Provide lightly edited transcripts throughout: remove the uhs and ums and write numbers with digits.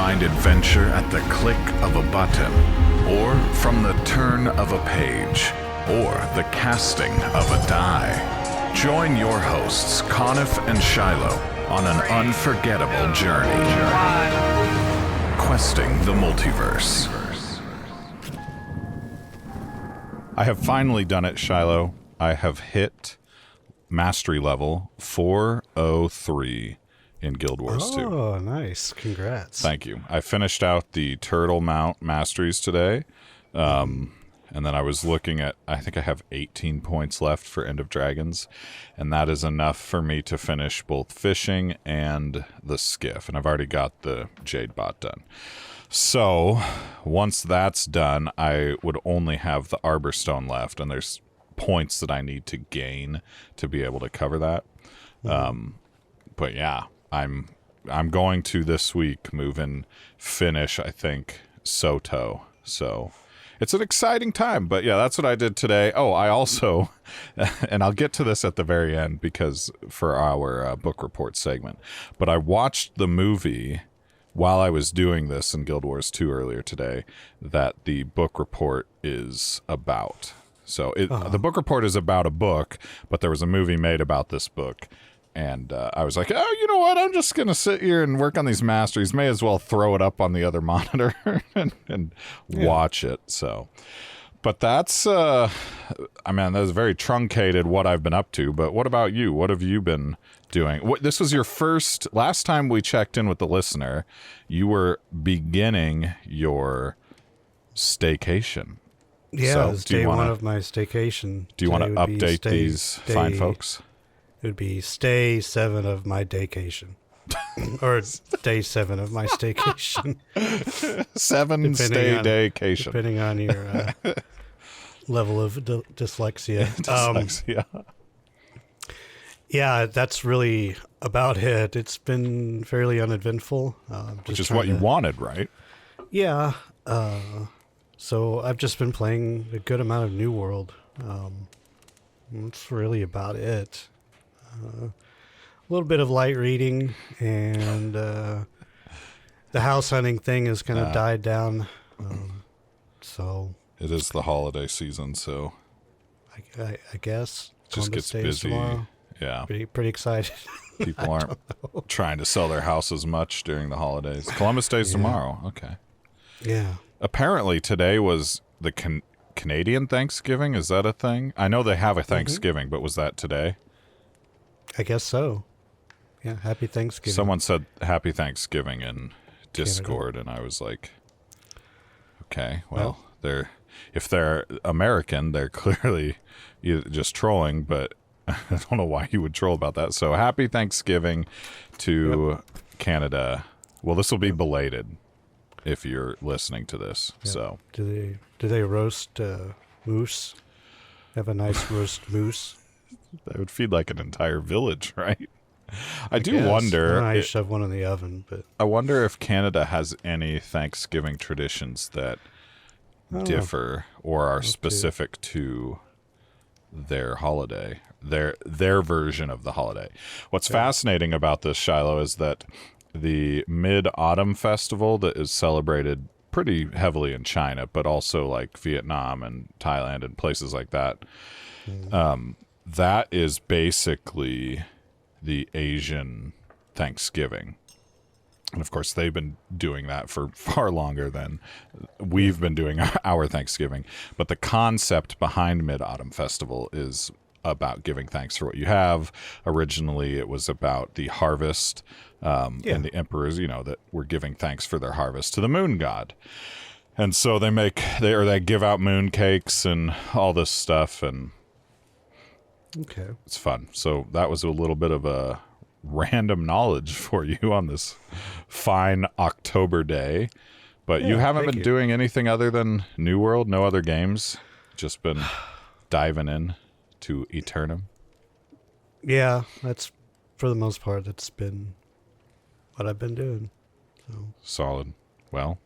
find adventure at the click of a button, or from the turn of a page, or the casting of a die. Join your hosts, Conniff and Shiloh, on an unforgettable journey. Questing the Multiverse. I have finally done it, Shiloh. I have hit mastery level 403 in Guild Wars 2. Oh, nice. Congrats. Thank you. I finished out the Turtle Mount Masteries today. And then I was looking at, I think I have 18 points left for End of Dragons. And that is enough for me to finish both fishing and the skiff. And I've already got the Jade Bot done. So once that's done, I would only have the Arbor Stone left. And there's points that I need to gain to be able to cover that. But yeah. I'm going to this week move and finish, I think, Soto. So it's an exciting time. But yeah, that's what I did today. Oh, I also, and I'll get to this at the very end because for our book report segment, but I watched the movie while I was doing this in Guild Wars 2 earlier today that the book report is about. So the book report is about a book, but there was a movie made about this book. And I was like, oh, you know what? I'm just going to sit here and work on these masteries. May as well throw it up on the other monitor and watch it. So, but that's, that was very truncated what I've been up to. But what about you? What have you been doing? This was your last time we checked in with the listener, you were beginning your staycation. Yeah, so it was day one of my staycation. Do you want to update these fine folks? It would be stay 7 of my daycation. Or day 7 of my staycation. 7 stay daycation. Depending on your level of dyslexia. Yeah, that's really about it. It's been fairly uneventful. Which is what you wanted, right? Yeah. So I've just been playing a good amount of New World. That's really about it. A little bit of light reading, and the house hunting thing has kind of died down. So it is the holiday season, so I guess it just gets busy. Tomorrow. Yeah, pretty excited. People aren't trying to sell their house as much during the holidays. Columbus Day's tomorrow. Okay. Yeah. Apparently today was the Canadian Thanksgiving. Is that a thing? I know they have a Thanksgiving, but was that today? I guess so. Yeah, happy Thanksgiving. Someone said happy Thanksgiving in Discord, and I was like, okay, well, if they're American, they're clearly just trolling, but I don't know why you would troll about that. So happy Thanksgiving to Canada. Well, this will be belated if you're listening to this. Yep. So do they roast moose? Have a nice roast moose? That would feed like an entire village, right? I do wonder. I shove one in the oven, but I wonder if Canada has any Thanksgiving traditions that differ or are specific to their holiday, their version of the holiday. What's fascinating about this, Shiloh, is that the Mid-Autumn Festival that is celebrated pretty heavily in China, but also like Vietnam and Thailand and places like that. That is basically the Asian Thanksgiving. And of course, they've been doing that for far longer than we've been doing our Thanksgiving. But the concept behind Mid-Autumn Festival is about giving thanks for what you have. Originally, it was about the harvest and the emperors, that were giving thanks for their harvest to the moon god. And so they give out moon cakes and all this stuff, and it's fun. So that was a little bit of a random knowledge for you on this fine October day. But you haven't been doing anything other than New World? No other games? Just been diving in to Eternum? Yeah, that's for the most part. That's been what I've been doing. So. Solid. Well,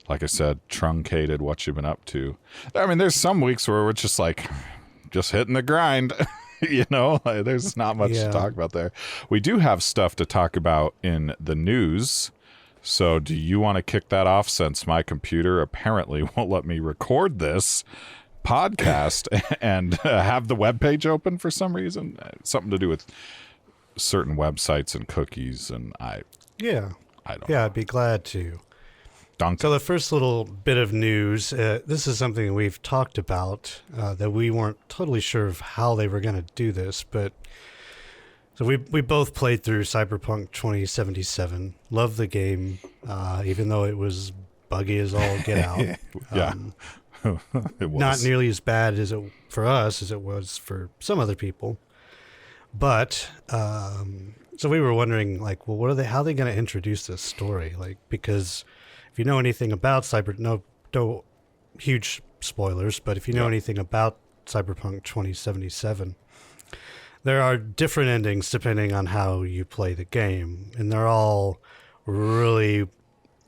like I said, truncated what you've been up to. I mean, there's some weeks where we're just hitting the grind. There's not much to talk about there. We do have stuff to talk about in the news. So do you want to kick that off, since my computer apparently won't let me record this podcast and have the web page open for some reason? Something to do with certain websites and cookies, and I don't know. I'd be glad to. Duncan. So the first little bit of news, this is something we've talked about, that we weren't totally sure of how they were going to do this, but so we both played through Cyberpunk 2077. Loved the game, even though it was buggy as all get out. Yeah. It was Not nearly as bad as it for us as it was for some other people. But so we were wondering, like, well, how are they going to introduce this story? Like, because if you know anything about no huge spoilers, but if you know anything about Cyberpunk 2077, there are different endings depending on how you play the game, and they're all really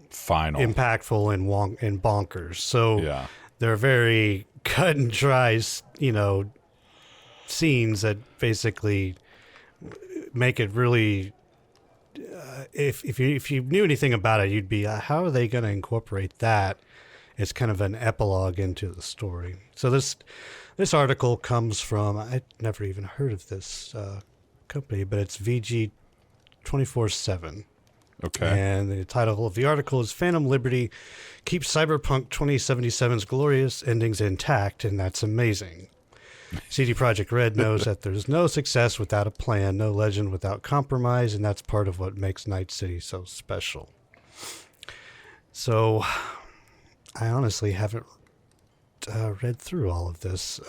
final, impactful and bonkers. So they're very cut and dry, scenes that basically make it really. If you knew anything about it, you'd be, how are they going to incorporate that? It's kind of an epilogue into the story. So this article comes from, I'd never even heard of this company, but it's VG 24/7. Okay. And the title of the article is Phantom Liberty Keeps Cyberpunk 2077's Glorious Endings Intact, and that's amazing. CD Projekt Red knows that there's no success without a plan, no legend without compromise, and that's part of what makes Night City so special. So, I honestly haven't read through all of this.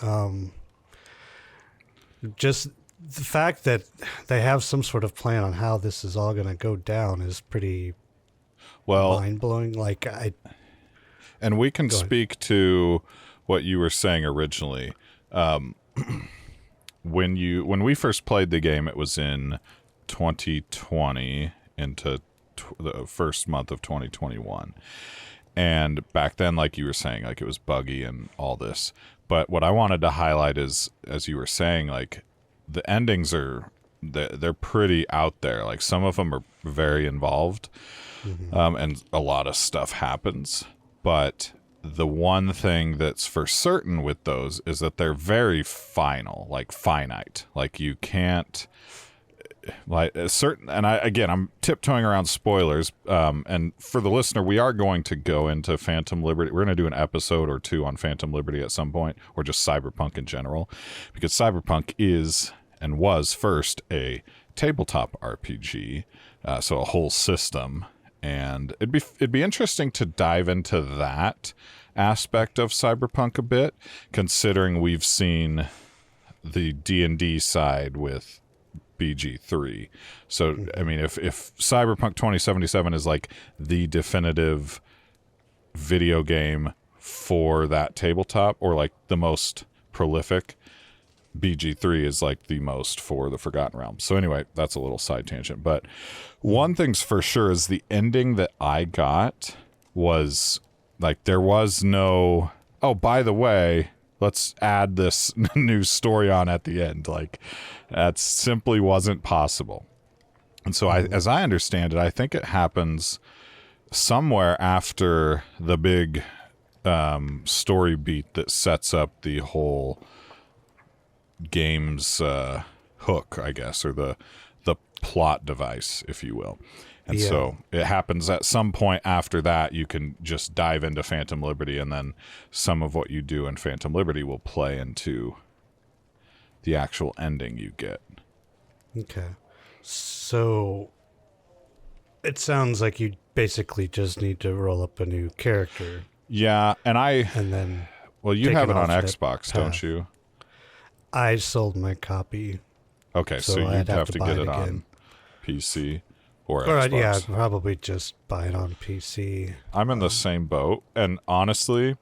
Just the fact that they have some sort of plan on how this is all going to go down is pretty mind-blowing. And we can speak to what you were saying originally. When we first played the game, it was in 2020 into the first month of 2021. And back then, like you were saying, like, it was buggy and all this. But what I wanted to highlight is, as you were saying, like, the endings they're pretty out there. Like, some of them are very involved, and a lot of stuff happens. But the one thing that's for certain with those is that they're very final, like finite. Like, you can't, like, a certain, and I'm tiptoeing around spoilers. And for the listener, we are going to go into Phantom Liberty. We're going to do an episode or two on Phantom Liberty at some point, or just Cyberpunk in general, because Cyberpunk is and was first a tabletop RPG, so a whole system. And it'd be interesting to dive into that aspect of Cyberpunk a bit, considering we've seen the D&D side with BG3. So, I mean, if Cyberpunk 2077 is like the definitive video game for that tabletop, or like the most prolific, BG3 is like the most for the Forgotten Realms. So anyway, that's a little side tangent. But one thing's for sure is the ending that I got was like, there was no, oh, by the way, let's add this new story on at the end. Like, that simply wasn't possible. And so as I understand it, I think it happens somewhere after the big story beat that sets up the whole game's hook, I guess, or the plot device, if you will. And so it happens at some point after that. You can just dive into Phantom Liberty, and then some of what you do in Phantom Liberty will play into the actual ending you get. Okay. So it sounds like you basically just need to roll up a new character. Yeah, and then well, you have it on Xbox, don't you? I sold my copy. Okay, so you'd have to get it on PC or Xbox. Yeah, I'd probably just buy it on PC. I'm in the same boat, and honestly,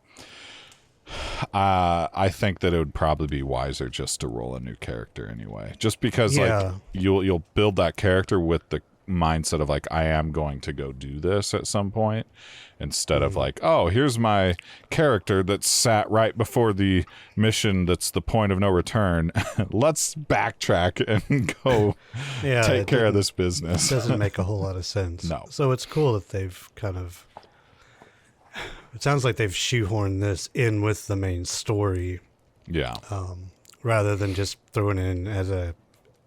I think that it would probably be wiser just to roll a new character anyway. Just because like you'll build that character with mindset of like, I am going to go do this at some point, instead of like, oh, here's my character that sat right before the mission that's the point of no return. Let's backtrack and go take care of this business. It doesn't make a whole lot of sense. No. So it's cool that they've kind of, it sounds like they've shoehorned this in with the main story. Yeah. Rather than just throwing in as a,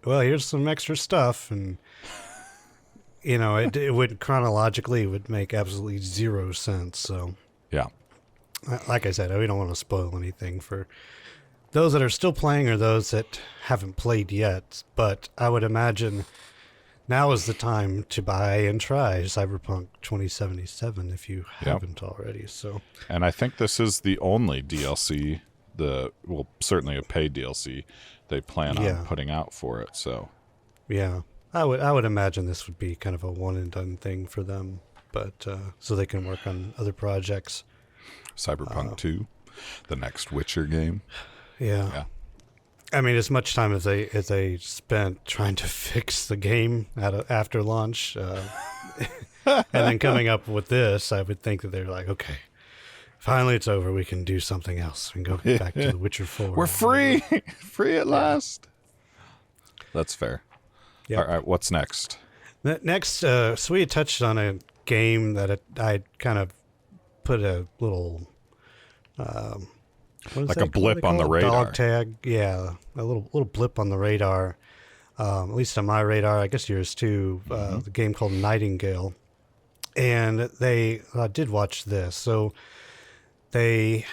well, here's some extra stuff. And, you know, it would chronologically, it would make absolutely zero sense. So, Yeah. like I said, we don't want to spoil anything for those that are still playing or those that haven't played yet. But I would imagine now is the time to buy and try Cyberpunk 2077 if you haven't already. So, and I think this is the only DLC, certainly a paid DLC they plan on putting out for it. So, yeah, I would imagine this would be kind of a one and done thing for them, but so they can work on other projects. Cyberpunk 2, the next Witcher game. Yeah. I mean, as much time as they spent trying to fix the game after launch, and then coming up with this, I would think that they're like, okay, finally it's over. We can do something else and go back to The Witcher 4. We're free, free at last. That's fair. Yep. All right, what's next? Next, so we had touched on a game that I kind of put a little. Like a blip on the radar. Dog tag, yeah, a little blip on the radar. At least on my radar, I guess yours too. The game called Nightingale, and they did watch this. So the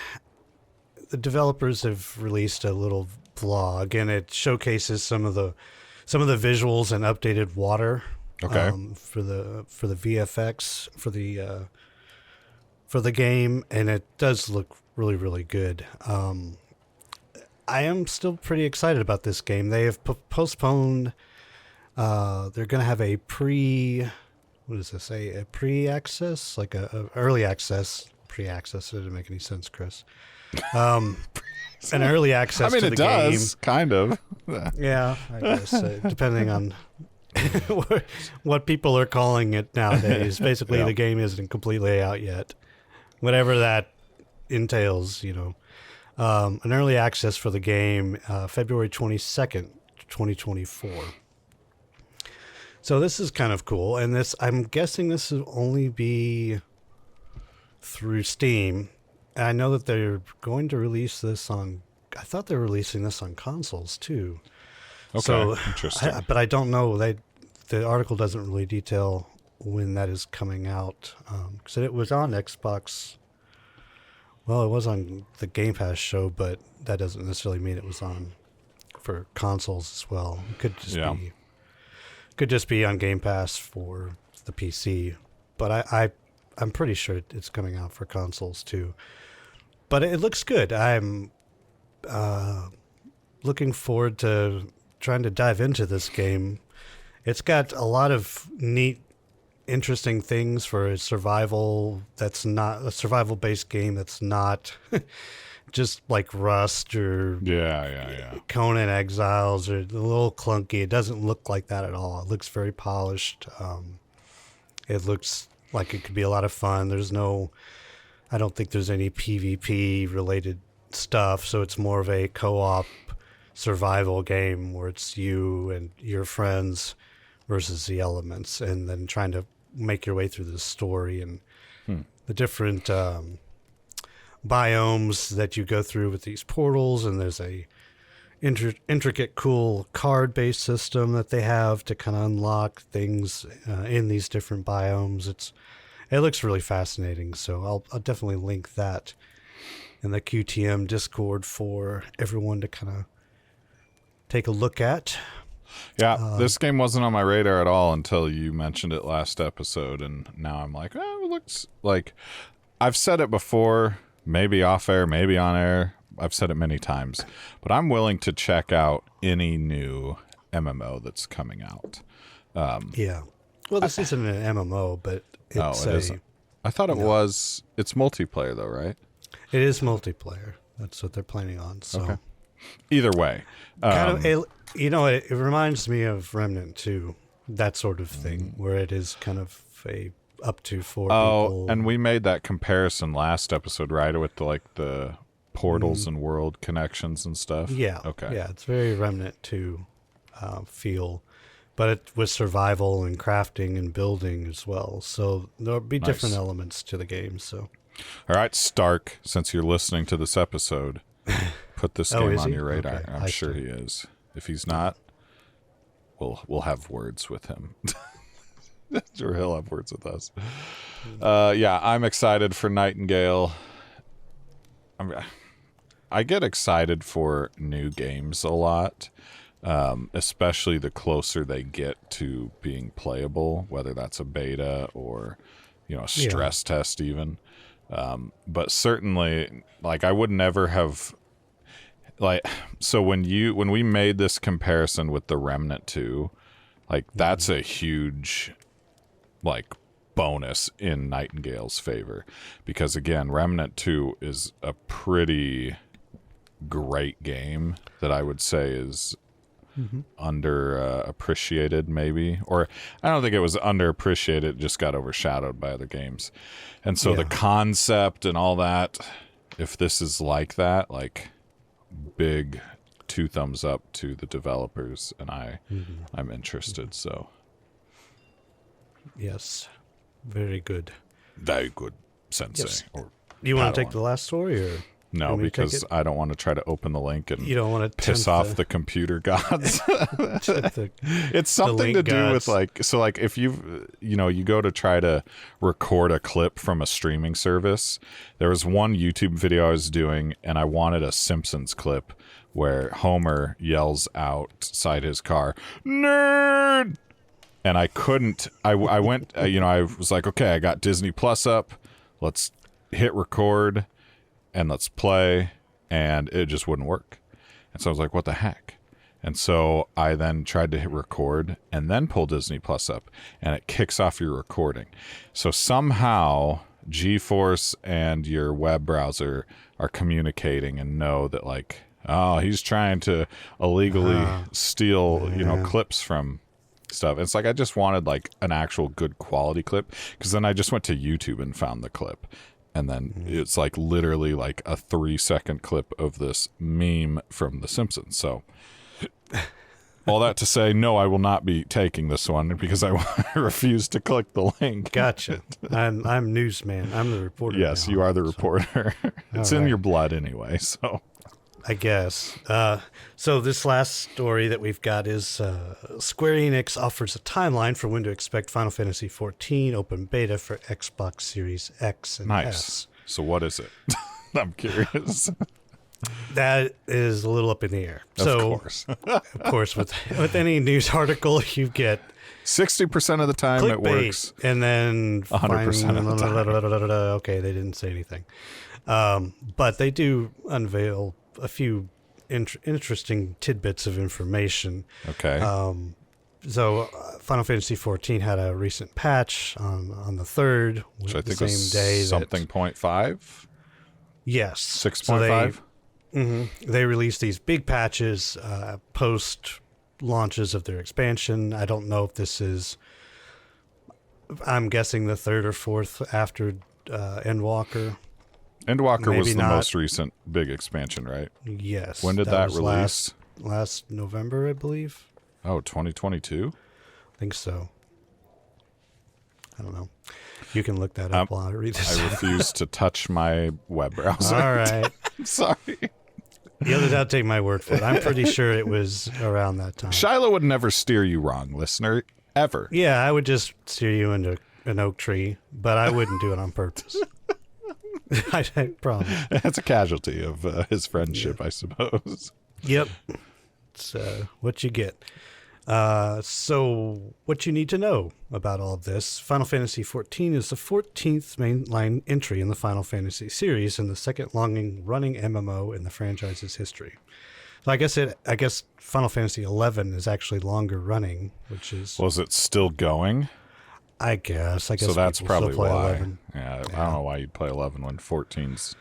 developers have released a little vlog, and it showcases some of the visuals and updated water. Okay. For the VFX for the game, and it does look really, really good. I am still pretty excited about this game. They have postponed. They're going to have a what does this say? A pre-access, like a early access. Pre-access. It didn't make any sense, Chris. An early access. I mean, to it the does game. Kind of. Yeah, I guess depending on what people are calling it nowadays. Basically, the game isn't completely out yet. Whatever that entails, you know. An early access for the game, February 22nd, 2024. So this is kind of cool. And I'm guessing this will only be through Steam. And I know that they're going to release this I thought they were releasing this on consoles too. Okay, so, interesting. But I don't know. The article doesn't really detail when that is coming out. Because it was on Xbox. Well, it was on the Game Pass show, but that doesn't necessarily mean it was on for consoles as well. It could just be on Game Pass for the PC. But I'm pretty sure it's coming out for consoles too. But it looks good. I'm looking forward to trying to dive into this game. It's got a lot of neat, interesting things for a survival that's not a survival-based game that's not just like Rust or Conan Exiles or a little clunky. It doesn't look like that at all. It looks very polished. It looks like it could be a lot of fun. I don't think there's any PvP related stuff, so it's more of a co-op survival game where it's you and your friends versus the elements, and then trying to make your way through the story and the different biomes that you go through with these portals. And there's a intricate, cool card-based system that they have to kind of unlock things in these different biomes. It looks really fascinating, so I'll definitely link that in the QTM Discord for everyone to kind of take a look at. Yeah, this game wasn't on my radar at all until you mentioned it last episode, and now I'm like, oh, it looks like... I've said it before, maybe off air, maybe on air. I've said it many times, but I'm willing to check out any new MMO that's coming out. Yeah. Well, this isn't an MMO, but it's it isn't. I thought it was... It's multiplayer, though, right? It is multiplayer. That's what they're planning on. So. Okay. Either way. Kind of it reminds me of Remnant 2. that sort of thing, where it is kind of a up to 4 Oh, people. and we made that comparison last episode, right? With the portals and world connections and stuff. Yeah. Okay. Yeah, it's very Remnant 2 feel, but it with survival and crafting and building as well. So there'll be different elements to the game. So, all right, Stark, since you're listening to this episode, put this game is on he? your radar. Okay, I'm sure he is. If he's not, we'll have words with him. Or he'll have words with us. Yeah, I'm excited for Nightingale. I get excited for new games a lot, especially the closer they get to being playable, whether that's a beta or, a stress test even. But certainly, like, I would never have, like, so when we made this comparison with the Remnant 2, like, that's a huge, like, bonus in Nightingale's favor, because again, Remnant 2 is a pretty great game that I would say is under appreciated, maybe, or I don't think it was underappreciated, it just got overshadowed by other games. And so the concept and all that, if this is like that, like, big 2 thumbs up to the developers, and I'm interested. So yes, very good. very good, Sensei. Yes. Or You want to Padawan. take the last story, or No, want me to take because it? I don't want to try to open the link and You don't want to piss off the computer gods. the It's something link to do gods. with, like if you go to try to record a clip from a streaming service. There was one YouTube video I was doing, and I wanted a Simpsons clip where Homer yells outside his car, "Nerd!" And I couldn't. I went. I was like, okay, I got Disney Plus up. Let's hit record and let's play, and it just wouldn't work. And so I was like, what the heck? And so I then tried to hit record and then pull Disney Plus up, and it kicks off your recording. So somehow GeForce and your web browser are communicating and know that, like, oh, he's trying to illegally steal, clips from stuff. It's like, I just wanted, like, an actual good quality clip, because then I just went to YouTube and found the clip. And then it's like literally like a 3-second clip of this meme from The Simpsons. So all that to say, no, I will not be taking this one, because I refuse to click the link. Gotcha. I'm newsman. I'm the reporter. Yes, now, you are the so, reporter. It's All in right. your blood anyway. So I guess. So this last story that we've got is Square Enix offers a timeline for when to expect Final Fantasy XIV open beta for Xbox Series X and nice. S. So what is it? I'm curious. That is a little up in the air. Of So, course. of course, with any news article, you get 60% of the time it works. clickbait, and then 100% of the time. Okay, they didn't say anything, but they do unveil a few interesting tidbits of information. Okay. So Final Fantasy XIV had a recent patch on the 3rd, Which I the think same was day. something 0.5? Yes. 6.5? They released these big patches post launches of their expansion. I don't know if this is, I'm guessing the 3rd or 4th after Endwalker. Endwalker was Maybe the not. most recent big expansion, right? Yes. When did that was release? Last November, I believe. Oh, 2022? I think so. I don't know. You can look that up while I read this. I refuse to touch my web browser. All right. I'm sorry. The others, I'll take my word for it. I'm pretty sure it was around that time. Shiloh would never steer you wrong, listener. Ever. Yeah, I would just steer you into an oak tree, but I wouldn't do it on purpose. I promise. That's a casualty of his friendship, I suppose. Yep. It's what you get. So what you need to know about all of this, Final Fantasy XIV is the 14th mainline entry in the Final Fantasy series and the second longest running MMO in the franchise's history. So I guess Final Fantasy XI is actually longer running, which is, Was it still going? I guess So people that's still probably play why. 11. Yeah, I don't know why you'd play 11 when 14's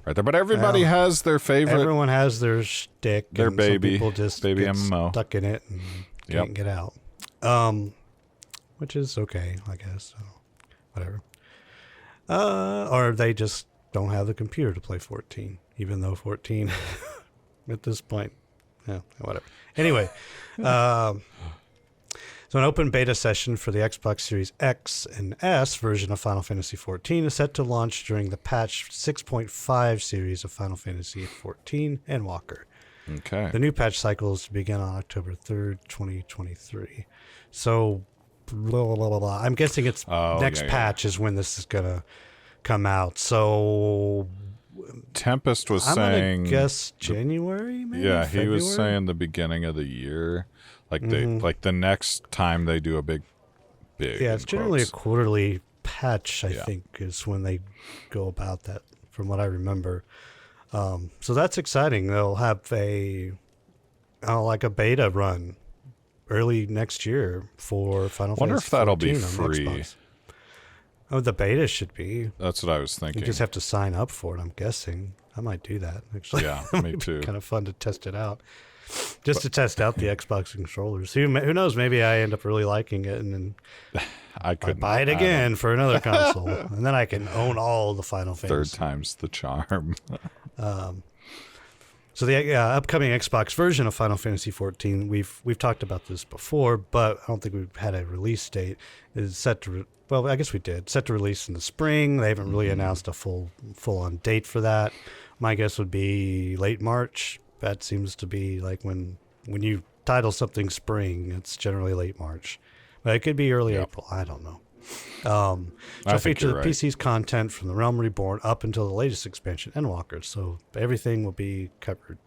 right there. But everybody has their favorite. Everyone has their shtick. Their and baby- some people just baby get MMO. stuck in it and can't get out. Which is okay, I guess. So, whatever. Or they just don't have the computer to play 14, even though 14 at this point, yeah, whatever. Anyway, so an open beta session for the Xbox Series X and S version of Final Fantasy XIV is set to launch during the patch 6.5 series of Final Fantasy XIV and Walker. Okay. The new patch cycle is to begin on October 3rd, 2023. So, blah, blah, blah, blah. I'm guessing it's next patch is when this is going to come out. So, Tempest was I'm saying... gonna guess January, maybe? Yeah, February? he was saying the beginning of the year. Like they like the next time they do a big Yeah, it's generally a quotes. quarterly patch, I think, is when they go about that, from what I remember. So that's exciting. They'll have like a beta run early next year for Final Wonder Fantasy if that'll be 14 on free. Xbox. Oh, the beta should be. That's what I was thinking. You just have to sign up for it, I'm guessing. I might do that, actually. Yeah, me too. Kind of fun to test it out. Just to test out the Xbox controllers. Who knows? Maybe I end up really liking it, and then I could buy it again for another console, and then I can own all the Final Fantasy. Third time's the charm. So the upcoming Xbox version of Final Fantasy XIV, we've talked about this before, but I don't think we've had a release date. Is set to well, I guess we did. Set to release in the spring. They haven't really announced a full on date for that. My guess would be late March. That seems to be like when you title something spring, it's generally late March. But it could be early April. I don't know. So feature the PC's content from the Realm Reborn up until the latest expansion, Endwalker. So everything will be covered.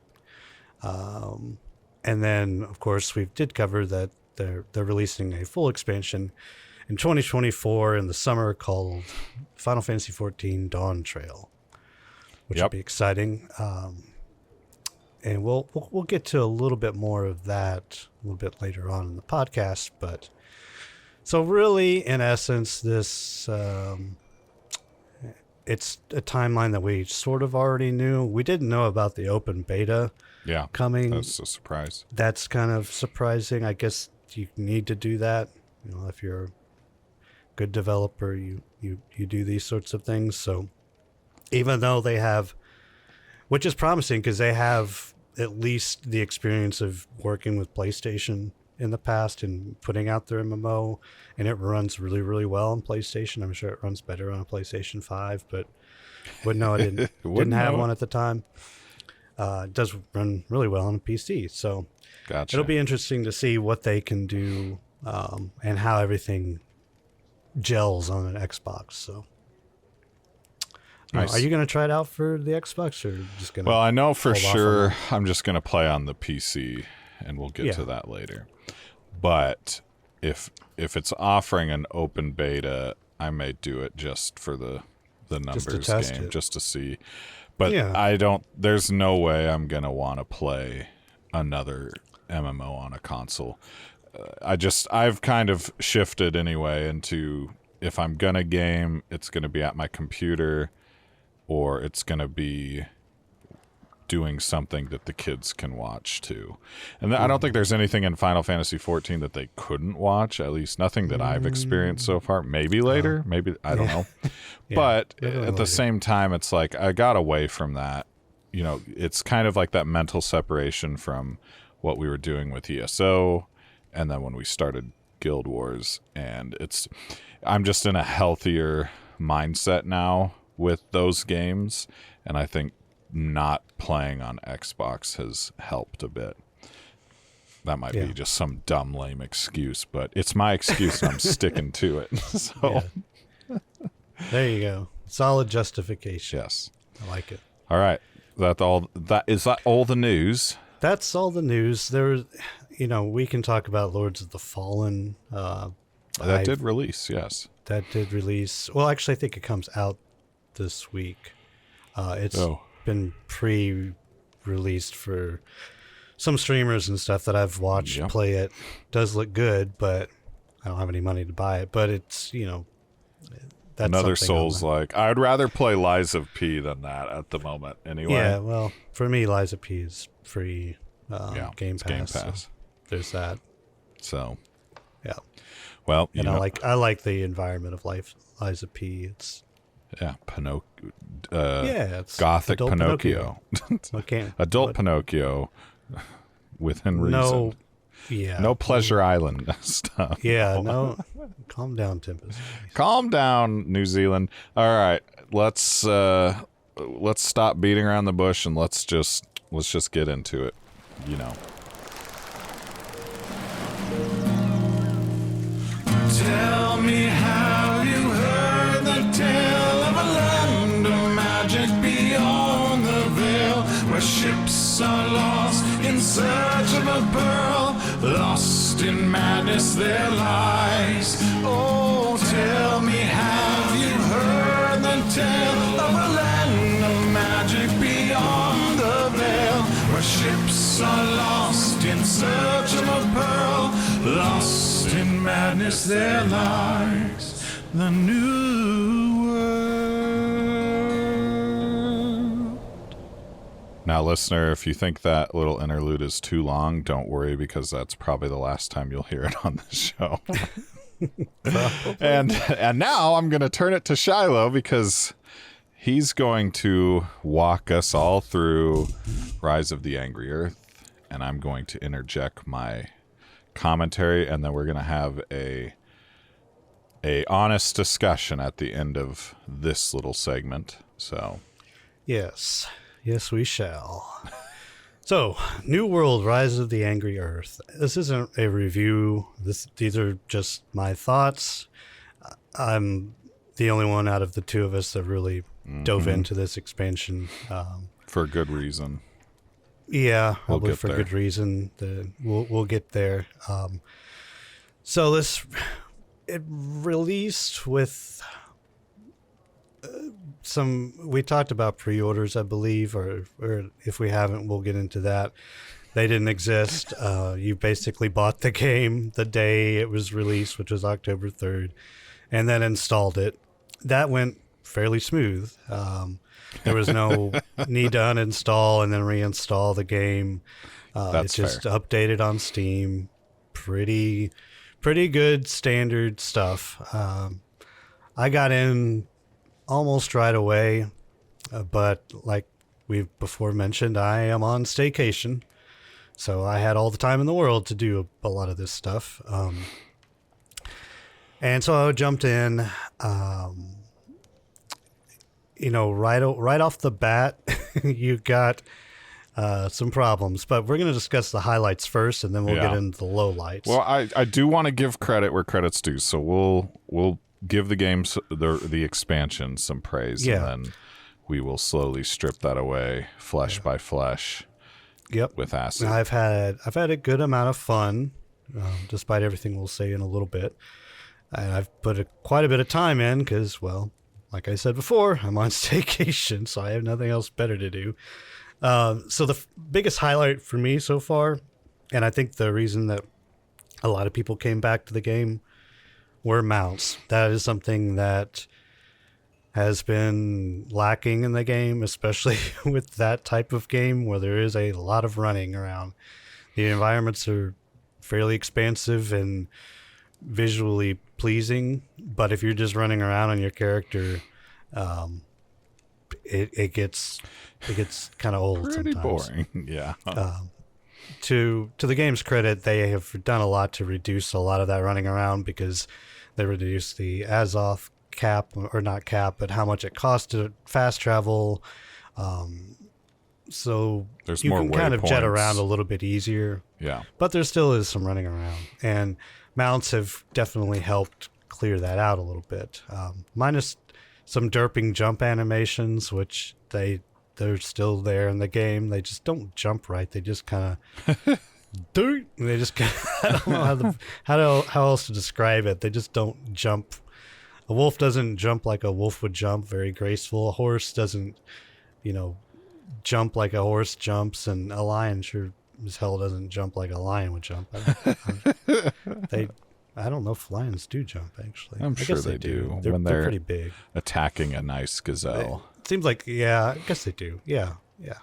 And then, of course, we did cover that they're releasing a full expansion in 2024 in the summer called Final Fantasy XIV Dawn Trail, which will be exciting. And we'll get to a little bit more of that a little bit later on in the podcast. But so really, in essence, this it's a timeline that we sort of already knew. We didn't know about the open beta coming. That's a surprise. That's kind of surprising. I guess you need to do that. You know, if you're a good developer, you do these sorts of things. So even though they have, which is promising because they have at least the experience of working with PlayStation in the past and putting out their MMO, and it runs really, really well on PlayStation. I'm sure it runs better on a PlayStation 5, but wouldn't know. I didn't have one at the time. It does run really well on a PC, so it'll be interesting to see what they can do and how everything gels on an Xbox. So. Nice. Are you going to try it out for the Xbox, or just going to? Well, I know for sure I'm just going to play on the PC, and we'll get to that later. But if it's offering an open beta, I may do it just for the numbers game, just to see. But I don't. There's no way I'm going to want to play another MMO on a console. I've kind of shifted anyway into, if I'm going to game, it's going to be at my computer, or it's going to be doing something that the kids can watch too. And I don't think there's anything in Final Fantasy XIV that they couldn't watch, at least nothing that I've experienced so far. Maybe later, maybe, I don't know. But at the same time, it's like I got away from that. You know, it's kind of like that mental separation from what we were doing with ESO and then when we started Guild Wars. And I'm just in a healthier mindset now with those games, and I think not playing on Xbox has helped a bit. That might be just some dumb, lame excuse, but it's my excuse and I'm sticking to it. So there you go. Solid justification. Yes. I like it. All right. Is that all the news? That's all the news. We can talk about Lords of the Fallen. That did release, yes. That did release. Well, actually, I think it comes out this week. It's been pre-released for some streamers and stuff that I've watched play it. Does look good, but I don't have any money to buy it. But it's, that's another Souls like. I'd rather play Lies of P than that at the moment anyway. Yeah, well, for me, Lies of P is free Game Pass. Game Pass. So there's that. So Yeah. Well, And I like the environment of Liza P. It's it's Gothic adult Pinocchio. Okay. Adult Pinocchio within No, reason. yeah. No Pleasure Island stuff. Yeah, no. Calm down, Tempest. Calm down, New Zealand. All right, let's stop beating around the bush and let's just get into it. You know. Tell me, have you heard the tale of a land of magic beyond the veil, where ships are lost in search of a pearl, lost in madness their lives. Oh, tell me, have you heard the tale of a land of magic beyond the veil, where ships are lost in search of a pearl, lost in madness their lives. The new world. Now, listener, if you think that little interlude is too long, don't worry, because that's probably the last time you'll hear it on the show. And now I'm going to turn it to Shiloh, because he's going to walk us all through Rise of the Angry Earth, and I'm going to interject my commentary, and then we're going to have a honest discussion at the end of this little segment. So Yes, we shall. So, New World, Rise of the Angry Earth. This isn't a review. These are just my thoughts. I'm the only one out of the two of us that really dove into this expansion. For good reason. Yeah, We'll probably get for there. good reason. We'll get there. So it released with some. We talked about pre-orders, I believe, or if we haven't, we'll get into that. They didn't exist. You basically bought the game the day it was released, which was October 3rd, and then installed it. That went fairly smooth. There was no need to uninstall and then reinstall the game. That's it just fair. updated on Steam. Pretty good standard stuff. I got in almost right away, but like we've before mentioned, I am on staycation, so I had all the time in the world to do a lot of this stuff. And so I jumped in. Right off the bat, you got some problems, but we're going to discuss the highlights first, and then we'll get into the lowlights. Well, I do want to give credit where credit's due, so we'll give the game the expansion some praise, and then we will slowly strip that away, flesh by flesh. Yep. With acid. I've had a good amount of fun, despite everything we'll say in a little bit, and I've put quite a bit of time in because, well, like I said before, I'm on staycation, so I have nothing else better to do. So the biggest highlight for me so far, and I think the reason that a lot of people came back to the game, were mounts. That is something that has been lacking in the game, especially with that type of game where there is a lot of running around. The environments are fairly expansive and visually pleasing, but if you're just running around on your character, it gets kind of old. Pretty sometimes. boring. Yeah. To the game's credit, they have done a lot to reduce a lot of that running around, because they reduced the Azoth cap, or not cap, but how much it costs to fast travel. So There's you more can kind of jet waypoints. around a little bit easier. Yeah. But there still is some running around, and mounts have definitely helped clear that out a little bit. Minus some derping jump animations, which they're still there in the game. They just don't jump right. They just kind of they just kind of, I don't know how else to describe it. They just don't jump. A wolf doesn't jump like a wolf would jump, very graceful. A horse doesn't, jump like a horse jumps, and a lion sure as hell doesn't jump like a lion would jump. I don't know if lions do jump, actually. I'm I sure guess they do They're when they're pretty big. Attacking a nice gazelle. It seems like, yeah, I guess they do. Yeah.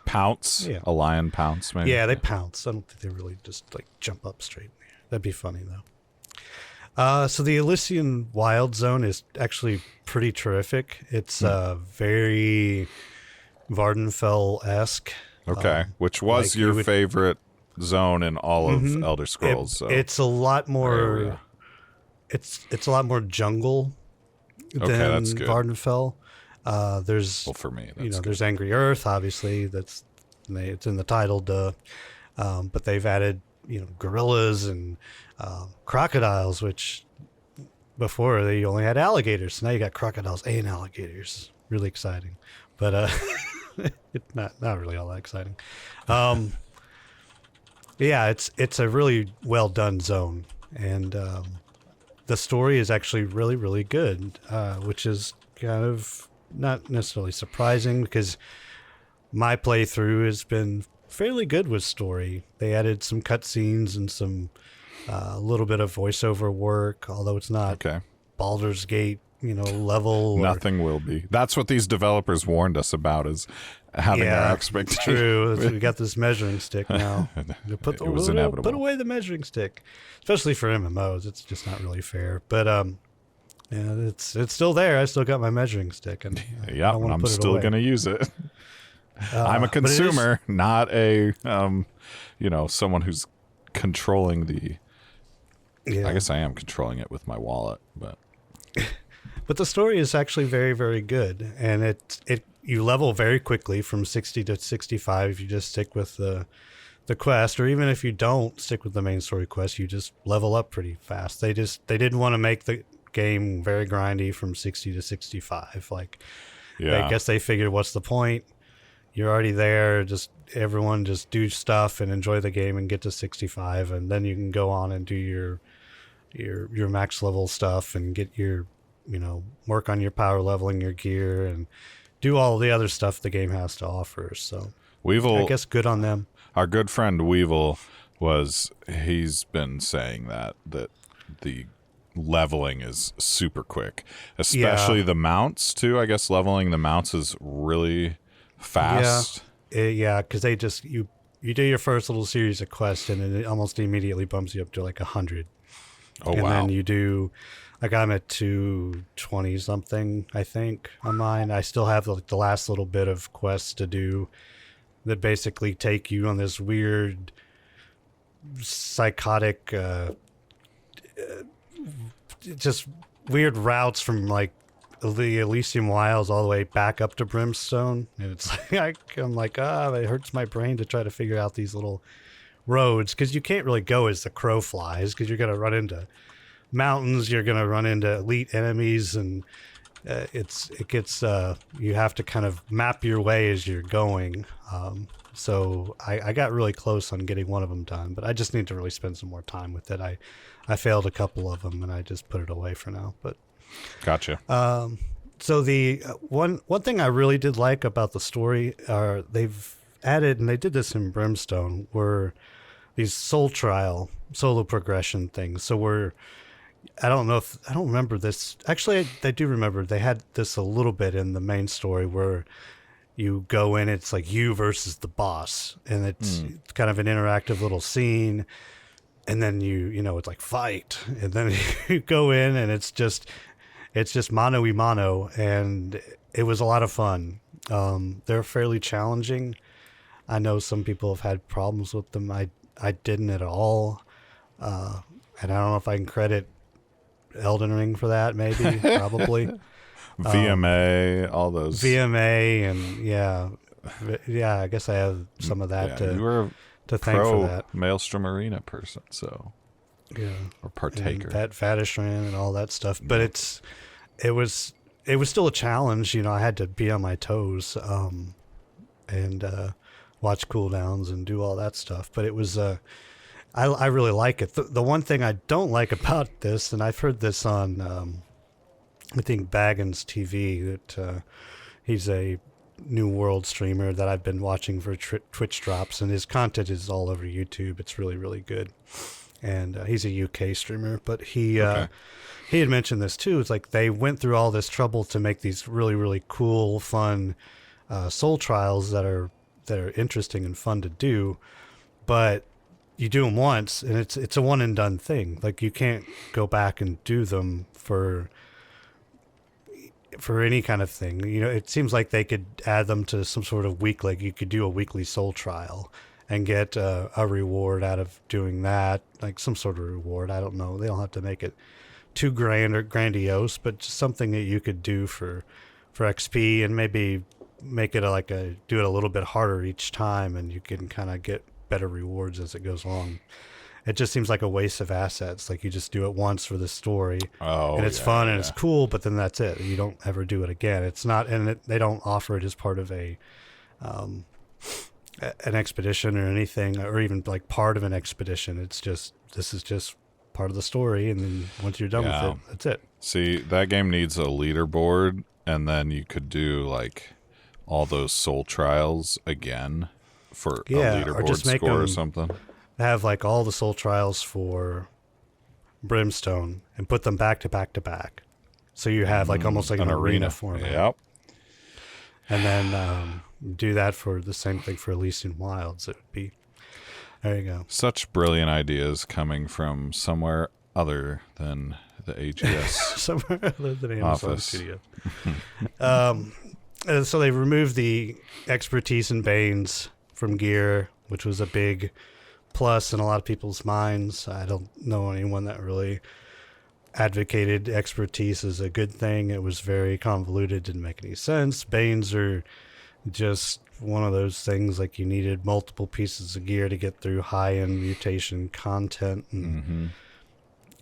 Pounce? Yeah. A lion pounce, maybe? Yeah, they pounce. I don't think they really just like jump up straight. That'd be funny though. So the Elysian Wild Zone is actually pretty terrific. It's very Vardenfell-esque. Okay, which was like your you would- favorite zone in all of Elder Scrolls. So It's a lot more. area. It's a lot more jungle Okay, than that's good. Vardenfell. There's Well, for me, that's good. there's Angry Earth, obviously. It's in the title, duh. But they've added gorillas and crocodiles, which before they only had alligators. So now you got crocodiles and alligators. Really exciting, but it's not really all that exciting. Yeah, it's a really well done zone, and the story is actually really, really good, which is kind of not necessarily surprising because my playthrough has been fairly good with story. They added some cutscenes and some little bit of voiceover work, although it's not Okay. Baldur's Gate, level. Nothing will be. That's what these developers warned us about, is having our It's expectations. true. We got this measuring stick now. It was inevitable. Put away the measuring stick, especially for MMOs. It's just not really fair. But yeah, it's still there. I still got my measuring stick, and I Yeah, don't wanna I'm put it still away. going to use it. I'm a but it is- consumer, not a, someone who's controlling the. Yeah. I guess I am controlling it with my wallet, but But the story is actually very, very good, and you level very quickly from 60 to 65 if you just stick with the quest, or even if you don't stick with the main story quest, you just level up pretty fast. They didn't want to make the game very grindy from 60 to 65. Like, yeah. I guess they figured, what's the point? You're already there. Just everyone just do stuff and enjoy the game and get to 65, and then you can go on and do your max level stuff and get your work on your power leveling, your gear, and do all the other stuff the game has to offer. So Weevil, I guess good on them. our good friend Weevil, he's been saying that the leveling is super quick, especially the mounts too. I guess leveling the mounts is really fast. Yeah, because they just you do your first little series of quests, and then it almost immediately bumps you up to like 100. Oh, And wow. then you do, like, I'm at 220 something, I think, on mine. I still have like the last little bit of quests to do that basically take you on this weird, psychotic, just weird routes from like the Elysium Wilds all the way back up to Brimstone. And it's like, I'm like, it hurts my brain to try to figure out these little roads, because you can't really go as the crow flies, because you're going to run into mountains, you're going to run into elite enemies, and you have to kind of map your way as you're going. So I got really close on getting one of them done, but I just need to really spend some more time with it. I failed a couple of them, and I just put it away for now. But Gotcha. so the one thing I really did like about the story are they've added, and they did this in Brimstone, were these solo progression things. So I don't remember this. Actually, I do remember they had this a little bit in the main story where you go in, it's like you versus the boss, and it's kind of an interactive little scene. And then it's like fight, and then you go in, and it's just mano y mano, and it was a lot of fun. They're fairly challenging. I know some people have had problems with them. I didn't at all, and I don't know if I can credit Elden Ring for that. Maybe, probably. VMA, all those. VMA, and yeah. I guess I have some of that you were to thank pro for that. Maelstrom Arena person, so Yeah, or partaker. and Vadishran and all that stuff. But it was still a challenge. I had to be on my toes, and watch cooldowns and do all that stuff. But it was I really like it. The one thing I don't like about this, and I've heard this on I think Baggins TV, that he's a New World streamer that I've been watching for Twitch drops, and his content is all over YouTube. It's really, really good. And he's a UK streamer, but he had mentioned this too. It's like they went through all this trouble to make these really, really cool, fun soul trials that are interesting and fun to do, but you do them once, and it's a one and done thing. Like you can't go back and do them for any kind of thing. You know, it seems like they could add them to some sort of week. Like you could do a weekly soul trial and get a reward out of doing that, like some sort of reward. I don't know. They don't have to make it too grand or grandiose, but just something that you could do for XP, and maybe make it do it a little bit harder each time, and you can kind of get better rewards as it goes along. It just seems like a waste of assets. Like you just do it once for the story, and it's fun and it's cool, but then that's it. You don't ever do it again. It's not, and they don't offer it as part of an expedition or anything, or even like part of an expedition. It's just, this is just part of the story, and then once you're done with it, that's it. See, that game needs a leaderboard, and then you could do like all those soul trials again for a leaderboard score or something. Have like all the soul trials for Brimstone and put them back to back to back, so you have like almost like an arena format. Yep. And then do that for the same thing for Elysian Wilds. It would be, there you go. Such brilliant ideas coming from somewhere other than the AGS somewhere other than Amazon office. Studio. So they removed the expertise in Banes from gear, which was a big plus in a lot of people's minds. I don't know anyone that really advocated expertise as a good thing. It was very convoluted, didn't make any sense. Banes are just one of those things, like you needed multiple pieces of gear to get through high-end mutation content, and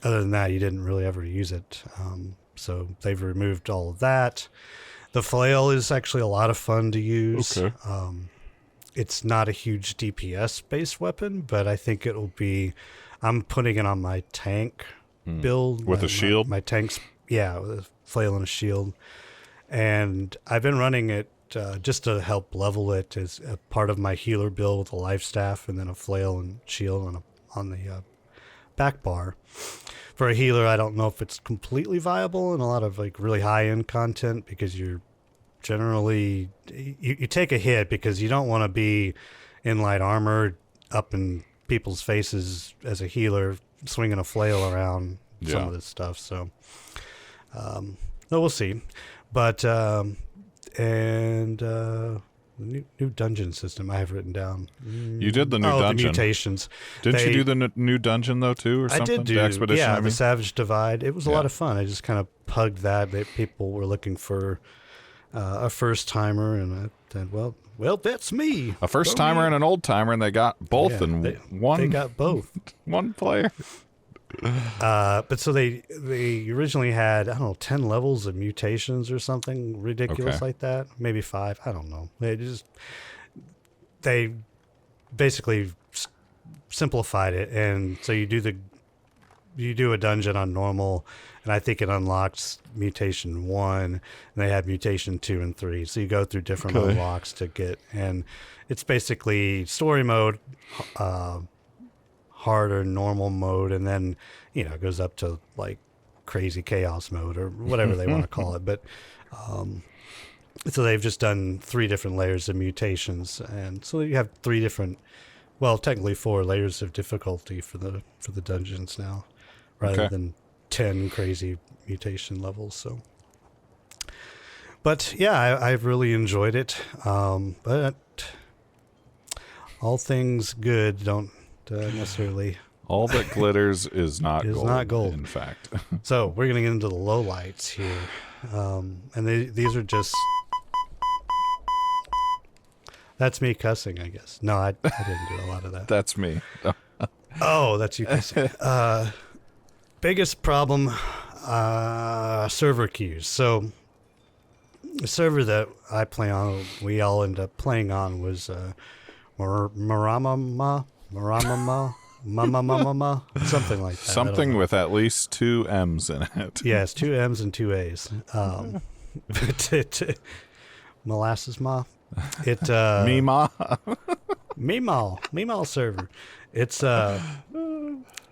other than that, you didn't really ever use it. So they've removed all of that. The flail is actually a lot of fun to use. Okay. It's not a huge DPS-based weapon, but I think it'll be... I'm putting it on my tank build. With a shield? My tanks, yeah, with a flail and a shield. And I've been running it just to help level it as a part of my healer build with a life staff and then a flail and shield on the back bar. For a healer, I don't know if it's completely viable in a lot of like really high-end content, because you're generally you take a hit because you don't want to be in light armor up in people's faces as a healer swinging a flail around some of this stuff. So we'll see. But new dungeon system I have written down. You did the new dungeon. The mutations. Didn't you do the new dungeon though too, or something? I did do the expedition. the Savage Divide. It was a lot of fun. I just kind of pugged that. People were looking for a first timer, and I said, well, that's me. A first timer and an old timer, and they got both in one. They got both. One player. But so they originally had, I don't know, 10 levels of mutations or something ridiculous like that. Maybe 5. I don't know. They basically simplified it, and so you do a dungeon on normal, and I think it unlocks mutation 1, and they have mutation 2 and 3. So you go through different unlocks to get, and it's basically story mode, harder normal mode, and then it goes up to like crazy chaos mode or whatever they want to call it. But so they've just done 3 different layers of mutations, and so you have 3 different, well, technically 4 layers of difficulty for the dungeons now, rather than 10 crazy mutation levels. So, but yeah, I've really enjoyed it. But all things good don't necessarily. All that glitters is not gold. Not gold, in fact. So we're gonna get into the lowlights here, and these are just. That's me cussing, I guess. No, I didn't do a lot of that. That's me. Oh, that's you cussing. Biggest problem, server queues. So the server that I play on, we all end up playing on, was Maramama, something like that. Something with at least 2 M's in it. Yes, 2 M's and 2 A's. Molasses Ma. It Mima. Meemaw server. It's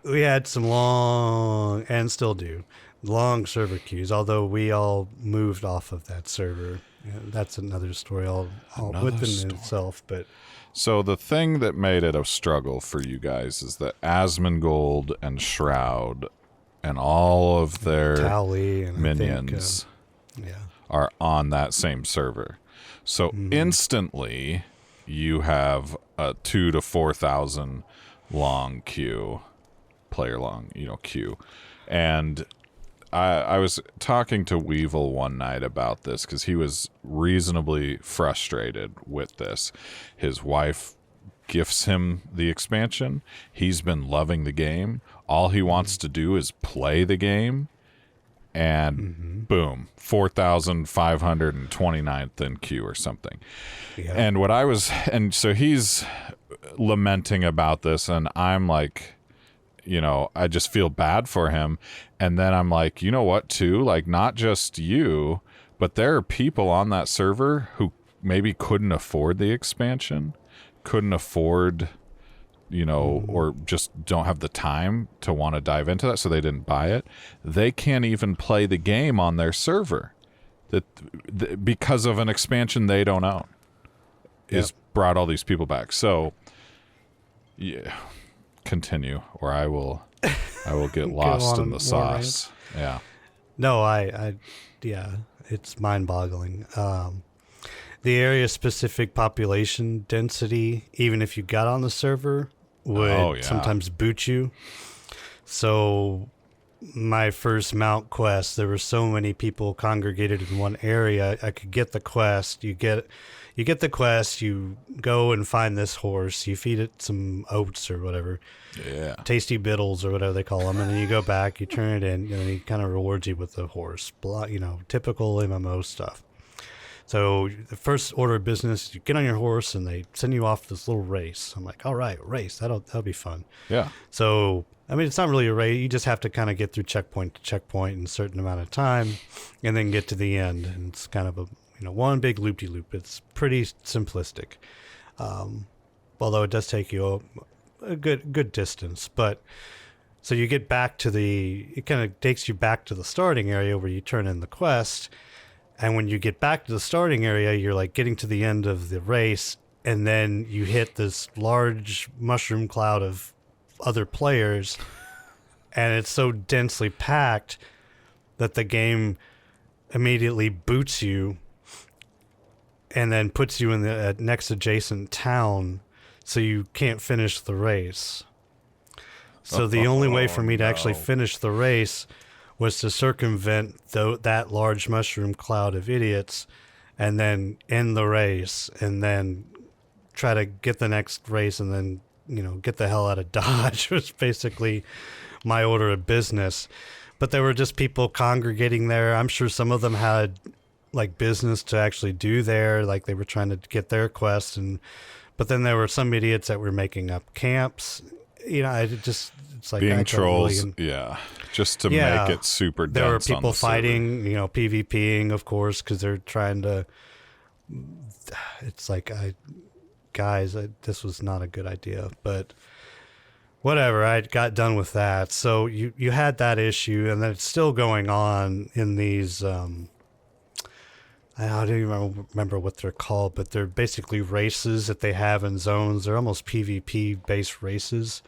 we had some long, and still do, long server queues, although we all moved off of that server Yeah, that's another story all Another within story. itself. But So the thing that made it a struggle for you guys is that Asmongold and Shroud and all of their Tally and minions I think, yeah. are on that same server. So instantly you have a 2,000 to 4,000 long queue, player long, queue. And I was talking to Weevil one night about this because he was reasonably frustrated with this. His wife gifts him the expansion. He's been loving the game. All he wants to do is play the game. And boom, 4,529th in queue or something. Yeah. And so he's lamenting about this, and I'm like, I just feel bad for him. And then I'm like, you know what, too? Like, not just you, but there are people on that server who maybe couldn't afford the expansion, couldn't afford, or just don't have the time to want to dive into that, so they didn't buy it. They can't even play the game on their server because of an expansion they don't own. Is brought all these people back. So, yeah. Continue, or I will get lost in the sauce. Yeah. No, yeah, it's mind-boggling. The area-specific population density, even if you got on the server, would sometimes boot you. So my first mount quest, there were so many people congregated in one area. I could get the quest. You get the quest. You go and find this horse. You feed it some oats or whatever. Yeah. Tasty biddles or whatever they call them, and then you go back. You turn it in, and he kind of rewards you with the horse. Typical MMO stuff. So the first order of business, you get on your horse, and they send you off this little race. I'm like, all right, race. That'll be fun. Yeah. So it's not really a race. You just have to kind of get through checkpoint to checkpoint in a certain amount of time, and then get to the end. And it's kind of a one big loop-de-loop. It's pretty simplistic, although it does take you a good distance. But so you get back to it kind of takes you back to the starting area where you turn in the quest. And when you get back to the starting area, you're like getting to the end of the race, and then you hit this large mushroom cloud of other players, and it's so densely packed that the game immediately boots you and then puts you in the next adjacent town, so you can't finish the race. So the only way for me to actually finish the race was to circumvent that large mushroom cloud of idiots and then end the race and then try to get the next race and then, get the hell out of Dodge was basically my order of business. But there were just people congregating there. I'm sure some of them had like business to actually do there, like they were trying to get their quest, but then there were some idiots that were making up camps. It's like being trolls, just to make it super dense. There were people on the fighting, PvPing, of course, because they're trying to. It's like, this was not a good idea, but whatever. I got done with that. So you had that issue, and then it's still going on in these. I don't even remember what they're called, but they're basically races that they have in zones. They're almost PvP-based races.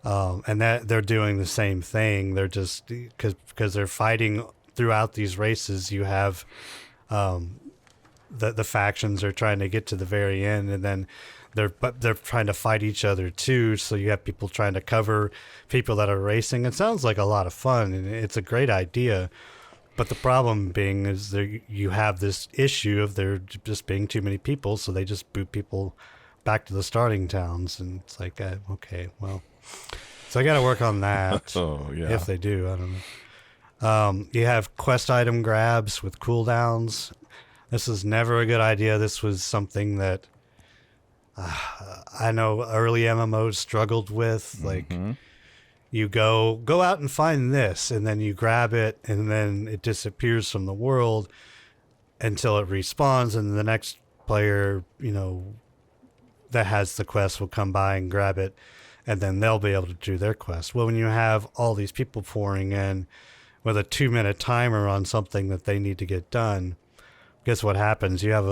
And that they're doing the same thing. They're just because they're fighting throughout these races. You have the factions are trying to get to the very end, and then they're trying to fight each other too. So you have people trying to cover people that are racing. It sounds like a lot of fun, and it's a great idea. But the problem being is you have this issue of there just being too many people, so they just boot people back to the starting towns, and it's like, okay, well. So I got to work on that. If they do, I don't know. You have quest item grabs with cooldowns. This is never a good idea. This was something that I know early MMOs struggled with. Like, you go out and find this, and then you grab it, and then it disappears from the world until it respawns, and the next player, that has the quest will come by and grab it, and then they'll be able to do their quest. Well, when you have all these people pouring in with a 2-minute timer on something that they need to get done, guess what happens? You have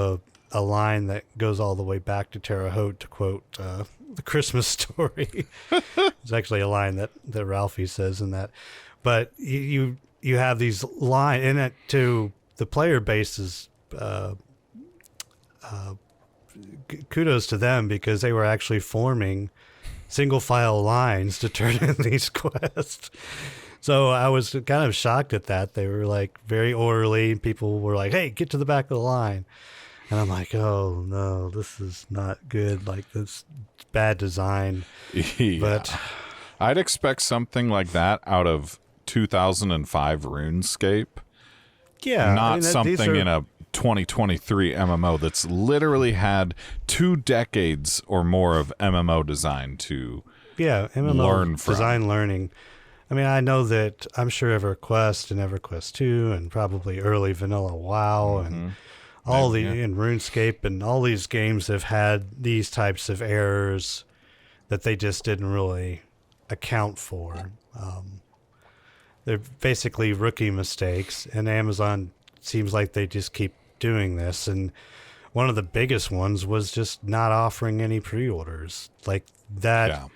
a line that goes all the way back to Terre Haute, to quote the Christmas story. It's actually a line that Ralphie says in that. But you have these line in it to the player bases. Kudos to them, because they were actually forming single file lines to turn in these quests. So I was kind of shocked at that. They were like very orderly. People were like, "Hey, get to the back of the line." And I'm like, "Oh no, this is not good. Like, this bad design." Yeah. But I'd expect something like that out of 2005 RuneScape. yeah, Not these something are- in a 2023 MMO that's literally had 2 decades or more of MMO design to MMO learn from. design learning. I mean, I know that I'm sure EverQuest and EverQuest 2 and probably early vanilla WoW and all the in RuneScape and all these games have had these types of errors that they just didn't really account for. They're basically rookie mistakes, and Amazon seems like they just keep doing this. And one of the biggest ones was just not offering any pre-orders. Like that,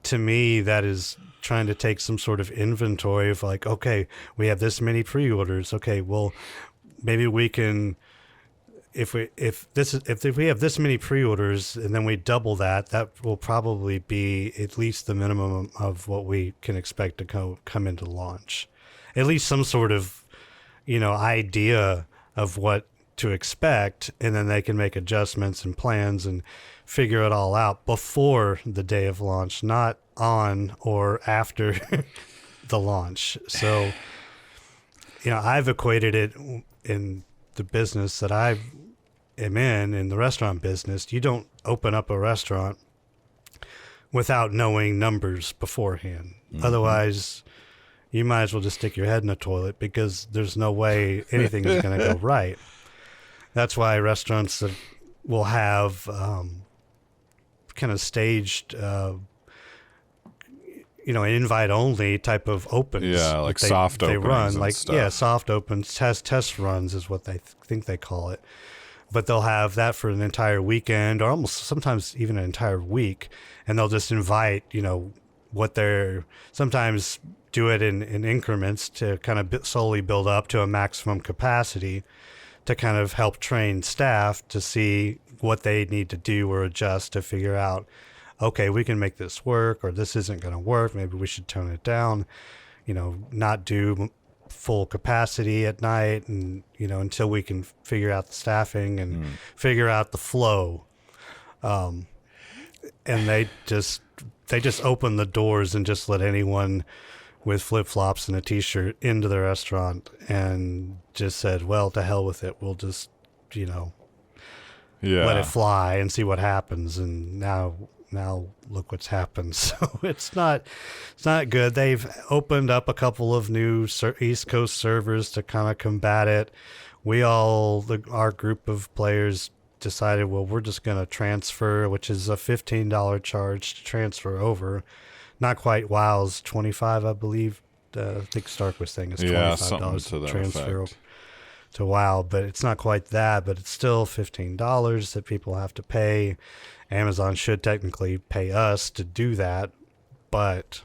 to me, that is trying to take some sort of inventory of like, okay, we have this many pre-orders. Okay, well, maybe we can, if we have this many pre-orders and then we double that, that will probably be at least the minimum of what we can expect to come into launch. At least some sort of, idea of what to expect, and then they can make adjustments and plans and figure it all out before the day of launch, not on or after the launch. So, I've equated it in the business that I am in the restaurant business. You don't open up a restaurant without knowing numbers beforehand. Otherwise, you might as well just stick your head in the toilet, because there's no way anything is going to go right. That's why restaurants that will have kind of staged, invite-only type of opens. Yeah, like that soft they openings run, and like stuff. soft opens, test runs is what they think they call it. But they'll have that for an entire weekend, or almost sometimes even an entire week, and they'll just invite, what they're sometimes do it in increments to kind of slowly build up to a maximum capacity, to kind of help train staff to see what they need to do or adjust to figure out, okay, we can make this work, or this isn't going to work. Maybe we should tone it down, not do full capacity at night, and, until we can figure out the staffing and figure out the flow. And they just open the doors and just let anyone with flip-flops and a t-shirt into the restaurant, and just said, well, to hell with it. We'll just, let it fly and see what happens. And now look what's happened. So it's not good. They've opened up a couple of new East Coast servers to kind of combat it. Our group of players decided, well, we're just going to transfer, which is a $15 charge to transfer over. Not quite WoW's $25, I believe. I think Stark was saying it's $25 to that transfer effect. to WoW, but it's not quite that, but it's still $15 that people have to pay. Amazon should technically pay us to do that, but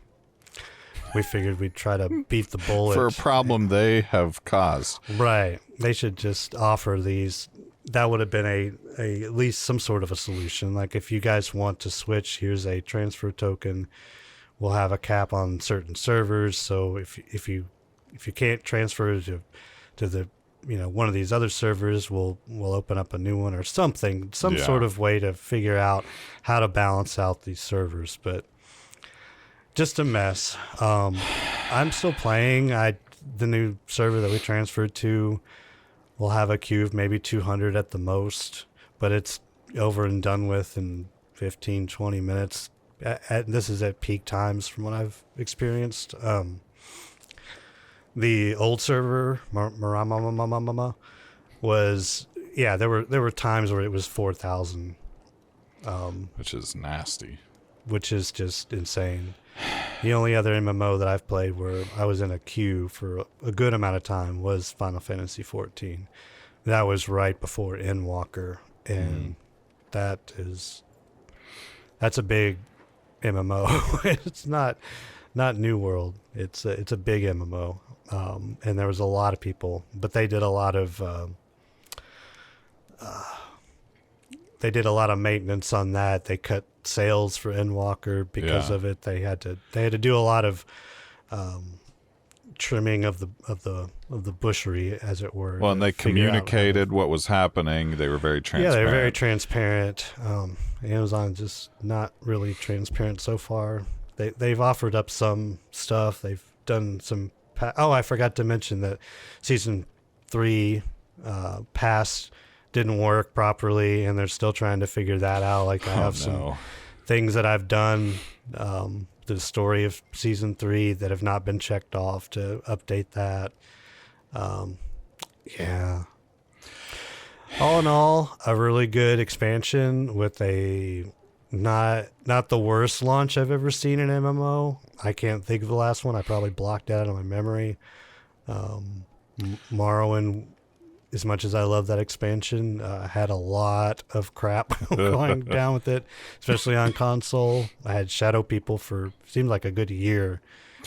we figured we'd try to beat the bullet. For a problem they have caused. Right. They should just offer these. That would have been at least some sort of a solution. Like, if you guys want to switch, here's a transfer token. We'll have a cap on certain servers. So if you can't transfer to the one of these other servers, we'll open up a new one or something, some sort of way to figure out how to balance out these servers. But just a mess. I'm still playing. The new server that we transferred to will have a queue of maybe 200 at the most, but it's over and done with in 15, 20 minutes. This is at peak times from what I've experienced. The old server, Maramamamamama, was, there were times where it was 4,000. Which is nasty. Which is just insane. The only other MMO that I've played where I was in a queue for a good amount of time was Final Fantasy XIV. that was right before Endwalker, and that's a big MMO. It's not New World. It's a big MMO, and there was a lot of people, but they did a lot of maintenance on that. They cut sales for Endwalker because Yeah. of it. They had to do a lot of trimming of the bushery, as it were. Well, and to they figure out how to- communicated what was happening. They were very transparent. Yeah, they're very transparent. Amazon just not really transparent so far. They've offered up some stuff. They've done some. I forgot to mention that season 3 pass didn't work properly, and they're still trying to figure that out. Like I have some things that I've done. The story of season 3 that have not been checked off to update that. Yeah. All in all, a really good expansion with a not the worst launch I've ever seen in MMO. I can't think of the last one. I probably blocked that out of my memory. Morrowind, as much as I love that expansion, had a lot of crap going down with it, especially on console. I had shadow people for seemed like a good year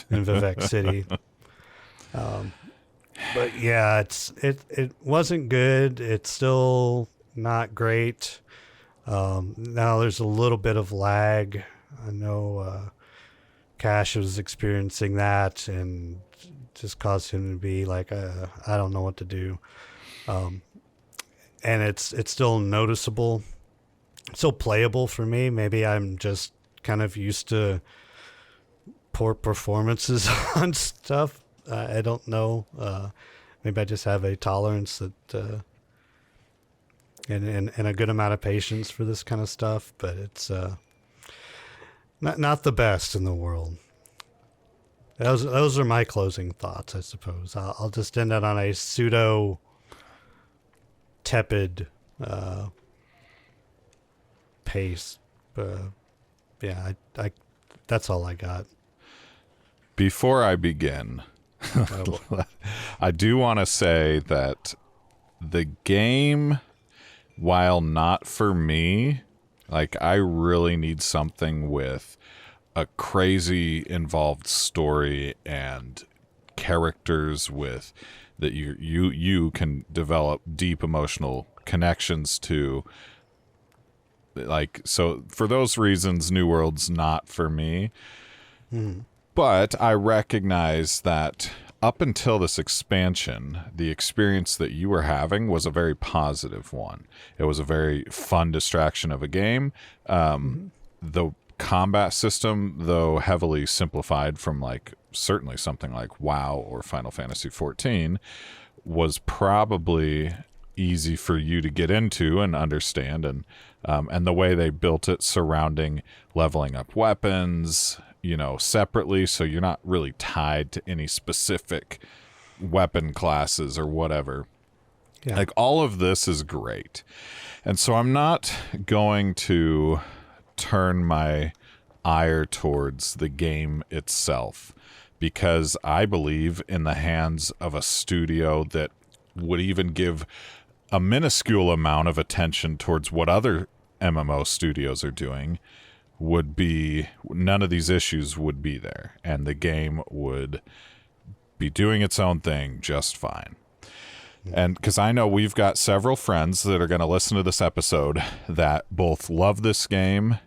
in Vivek City. But yeah, it wasn't good. It's still not great. Now there's a little bit of lag. I know Cash was experiencing that, and just caused him to be like, I don't know what to do. And it's still noticeable, still playable for me. Maybe I'm just kind of used to poor performances on stuff. I don't know. Maybe I just have a tolerance that and a good amount of patience for this kind of stuff. But it's not the best in the world. Those are my closing thoughts, I suppose. I'll just end it on a pseudo tepid pace. Yeah, I that's all I got. Before I begin, I do want to say that the game, while not for me, like I really need something with a crazy involved story and characters with that you can develop deep emotional connections to. Like, so for those reasons, New World's not for me. But I recognize that up until this expansion, the experience that you were having was a very positive one. It was a very fun distraction of a game. The combat system, though heavily simplified from like certainly something like WoW or Final Fantasy XIV, was probably easy for you to get into and understand, and the way they built it surrounding leveling up weapons, you know, separately, so you're not really tied to any specific weapon classes or whatever. Yeah. Like all of this is great. And so I'm not going to turn my ire towards the game itself, because I believe in the hands of a studio that would even give a minuscule amount of attention towards what other MMO studios are doing, would be, none of these issues would be there, and the game would be doing its own thing just fine. And because I know we've got several friends that are going to listen to this episode that both love this game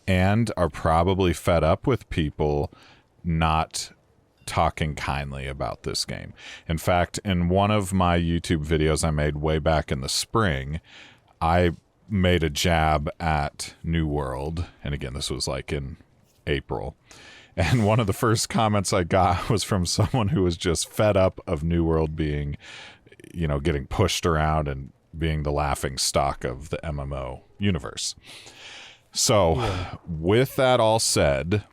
and are probably fed up with people not talking kindly about this game. In fact, in one of my YouTube videos I made way back in the spring, I made a jab at New World. And again, this was like in April. And one of the first comments I got was from someone who was just fed up of New World being, you know, getting pushed around and being the laughing stock of the MMO universe. So with that all said,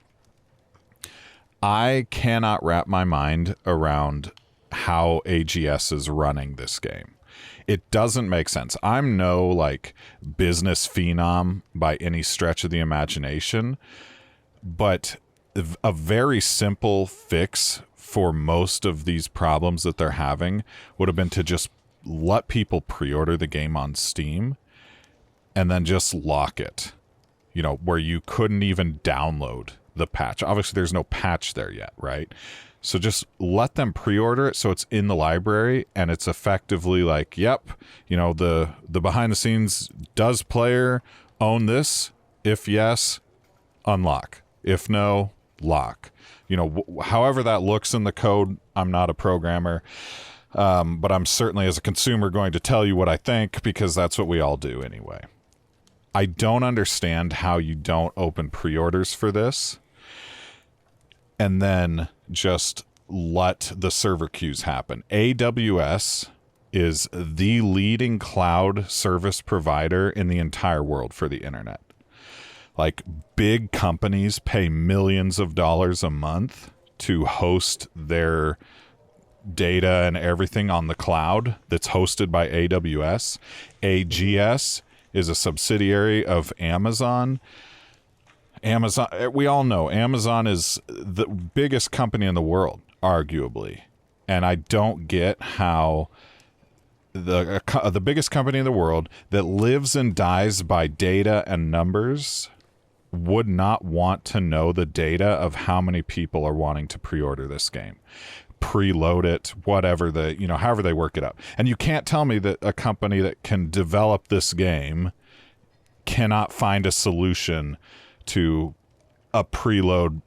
I cannot wrap my mind around how AGS is running this game. It doesn't make sense. I'm no like business phenom by any stretch of the imagination, but a very simple fix for most of these problems that they're having would have been to just let people pre-order the game on Steam and then just lock it, where you couldn't even download the patch. Obviously, there's no patch there yet, right? So just let them pre-order it so it's in the library, and it's effectively like, yep, the behind the scenes, does player own this? If yes, unlock. If no, lock. However that looks in the code, I'm not a programmer, but I'm certainly, as a consumer, going to tell you what I think, because that's what we all do anyway. I don't understand how you don't open pre-orders for this and then just let the server queues happen. AWS is the leading cloud service provider in the entire world for the internet. Like, big companies pay millions of dollars a month to host their data and everything on the cloud that's hosted by AWS. AGS is a subsidiary of Amazon. We all know Amazon is the biggest company in the world, arguably. And I don't get how the biggest company in the world that lives and dies by data and numbers would not want to know the data of how many people are wanting to pre-order this game, preload it, whatever however they work it up. And you can't tell me that a company that can develop this game cannot find a solution to a preload,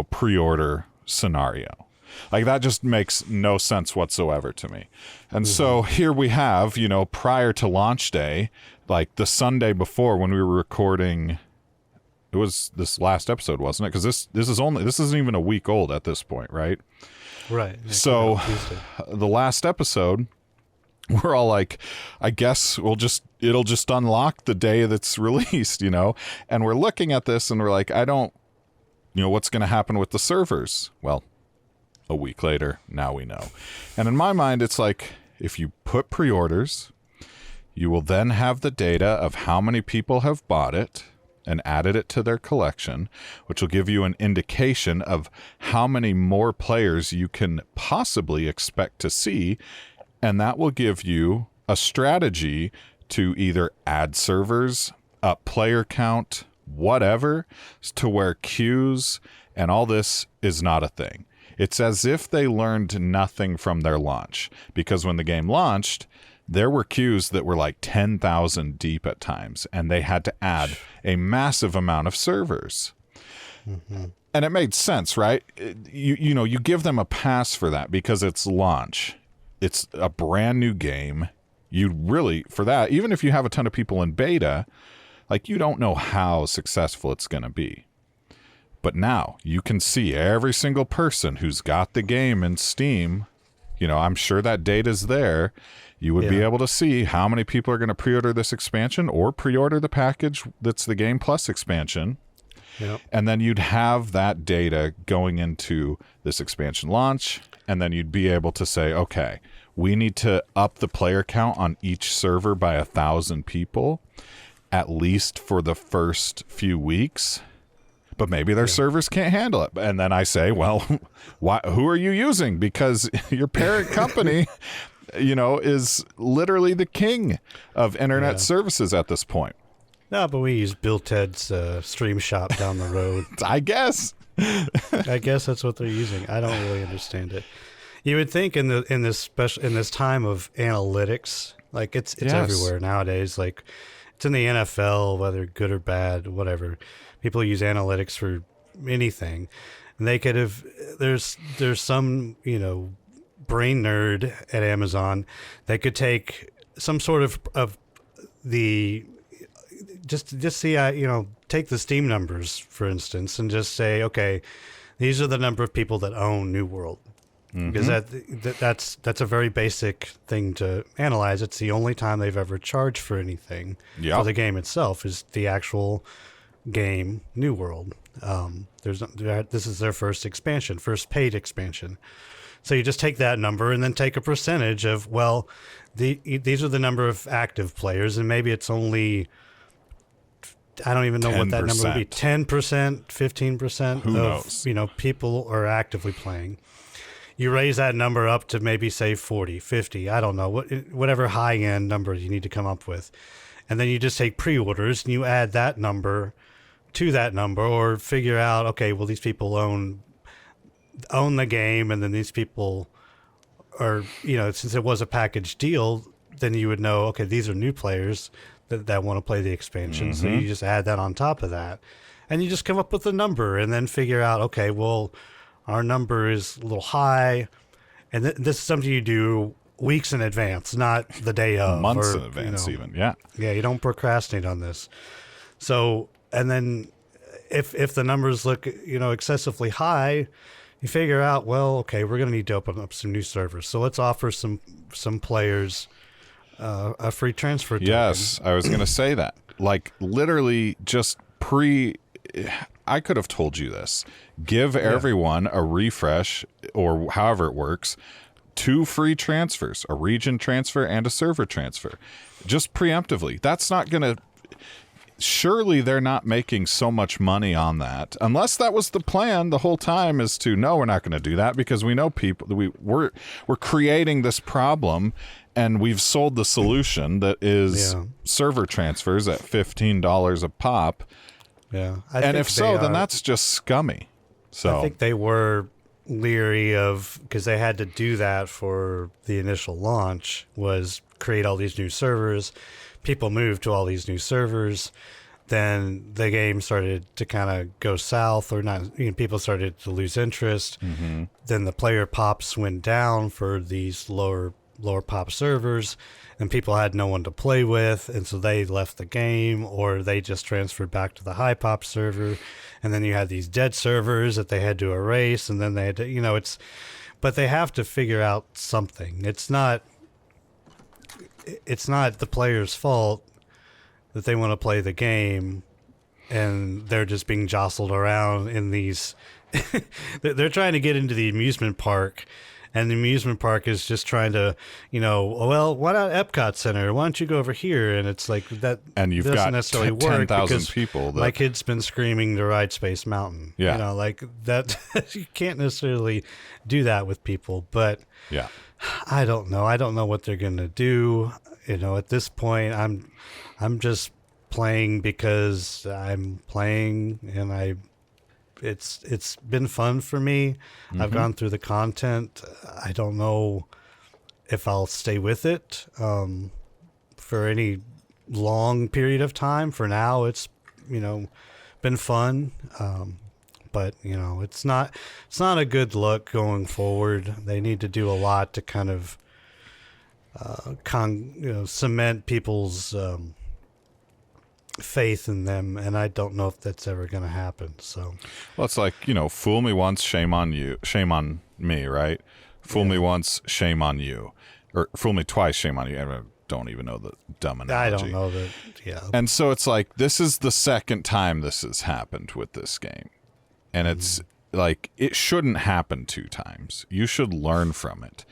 pre-order scenario. Like, that just makes no sense whatsoever to me. And so here we have, prior to launch day, like the Sunday before when we were recording, it was this last episode, wasn't it? Because this isn't even a week old at this point, right? Right. So the last episode, we're all like, I guess it'll just unlock the day that's released, and we're looking at this and we're like, I don't, what's going to happen with the servers? Well, a week later, now we know. And in my mind, it's like, if you put pre-orders, you will then have the data of how many people have bought it and added it to their collection, which will give you an indication of how many more players you can possibly expect to see. And that will give you a strategy to either add servers, up player count, whatever, to where queues and all this is not a thing. It's as if they learned nothing from their launch, because when the game launched, there were queues that were like 10,000 deep at times, and they had to add a massive amount of servers. Mm-hmm. And it made sense, right? You give them a pass for that because it's launch. It's a brand new game. You really, for that, even if you have a ton of people in beta, like, you don't know how successful it's going to be. But now you can see every single person who's got the game in Steam. I'm sure that data's there. You would be able to see how many people are going to pre-order this expansion or pre-order the package that's the Game Plus expansion. Yep. And then you'd have that data going into this expansion launch, and then you'd be able to say, okay, we need to up the player count on each server by 1,000 people, at least for the first few weeks. But maybe their servers can't handle it. And then I say, well, who are you using? Because your parent company, is literally the king of internet services at this point. No, but we use Bill Ted's Stream Shop down the road. I guess. I guess that's what they're using. I don't really understand it. You would think in this time of analytics, like it's everywhere nowadays. Like, it's in the NFL, whether good or bad, whatever. People use analytics for anything, and they could have. There's some brain nerd at Amazon that could take some sort of the just see take the Steam numbers, for instance, and just say, okay, these are the number of people that own New World. Because that's a very basic thing to analyze. It's the only time they've ever charged for anything for the game itself is the actual game New World. This is their first paid expansion. So you just take that number and then take a percentage of, well, these are the number of active players, and maybe it's only, I don't even know 10%. What that number would be, 10%, 15% Who knows? People are actively playing. you raise that number up to maybe say 40, 50, I don't know, whatever high end number you need to come up with. And then you just take pre-orders and you add that number to that number, or figure out, okay, well, these people own the game, and then these people are, since it was a package deal, then you would know, okay, these are new players that want to play the expansion. So you just add that on top of that, and you just come up with a number, and then figure out, okay, well, our number is a little high, and this is something you do weeks in advance, not the day of. Months in advance, even. Yeah. Yeah, you don't procrastinate on this. So, and then if the numbers look, excessively high, you figure out, well, okay, we're going to need to open up some new servers. So let's offer some players a free transfer token. Yes, I was going to say that. Like, literally just I could have told you this. Give everyone a refresh, or however it works, 2 free transfers, a region transfer and a server transfer. Just preemptively. That's not going to... Surely they're not making so much money on that, unless that was the plan the whole time, is to, no, we're not going to do that, because we know people, we're creating this problem, and we've sold the solution that is server transfers at $15 a pop. Yeah. And if so, then that's just scummy. So I think they were leery of, because they had to do that for the initial launch, was create all these new servers. People moved to all these new servers. Then the game started to kind of go south, or not. People started to lose interest. Mm-hmm. Then the player pops went down for these lower pop servers, and people had no one to play with, and so they left the game, or they just transferred back to the high pop server. And then you had these dead servers that they had to erase, and then they had to, but they have to figure out something. It's not the player's fault that they want to play the game, and they're just being jostled around in these. They're trying to get into the amusement park, and the amusement park is just trying to, well, why not Epcot Center? Why don't you go over here? And it's like that. And you've doesn't got necessarily work 10,000 people. My kid's been screaming to ride Space Mountain. Yeah, like that. You can't necessarily do that with people, but yeah. I don't know. I don't know what they're going to do. At this point, I'm just playing because I'm playing, and it's been fun for me. Mm-hmm. I've gone through the content. I don't know if I'll stay with it for any long period of time. For now, it's been fun. But it's not a good look going forward. They need to do a lot to kind of cement people's faith in them, and I don't know if that's ever going to happen. So, well, it's like, fool me once, shame on you, shame on me, right? Fool me once, shame on you, or fool me twice, shame on you. I don't even know the dumb analogy. I don't know that. Yeah, and so it's like, this is the second time this has happened with this game. And it's like, it shouldn't happen 2 times. You should learn from it.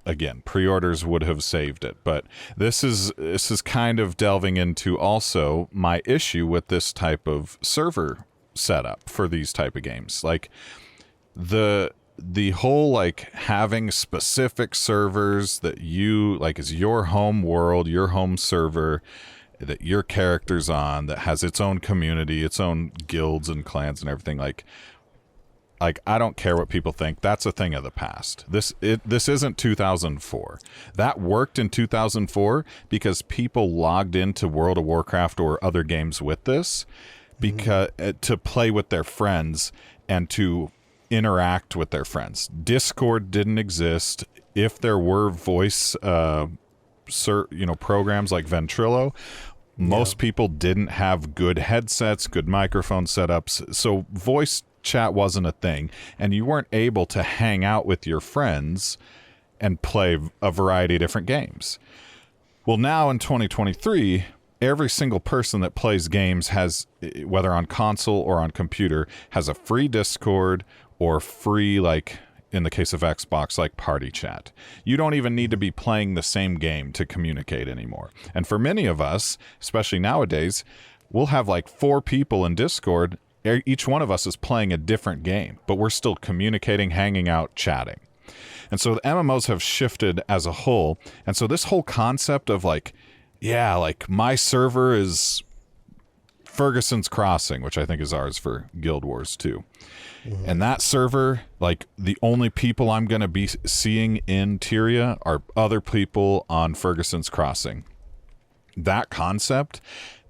Again, pre-orders would have saved it. But this is kind of delving into also my issue with this type of server setup for these type of games. Like the whole, like, having specific servers that you, like, is your home world, your home server, that your character's on, that has its own community, its own guilds and clans and everything. Like I don't care what people think. That's a thing of the past. This isn't 2004. That worked in 2004 because people logged into World of Warcraft or other games with this, because to play with their friends and to interact with their friends. Discord didn't exist. If there were voice programs like Ventrilo, most people didn't have good headsets, good microphone setups, so voice chat wasn't a thing, and you weren't able to hang out with your friends and play a variety of different games. Well, now in 2023, every single person that plays games has, whether on console or on computer, has a free Discord or free, like, in the case of Xbox, like party chat. You don't even need to be playing the same game to communicate anymore. And for many of us, especially nowadays, we'll have like 4 people in Discord, each one of us is playing a different game, but we're still communicating, hanging out, chatting. And so the MMOs have shifted as a whole. And so this whole concept of like, yeah, like my server is Ferguson's Crossing, which I think is ours for Guild Wars 2. Mm-hmm. And that server, like the only people I'm going to be seeing in Tyria are other people on Ferguson's Crossing. That concept,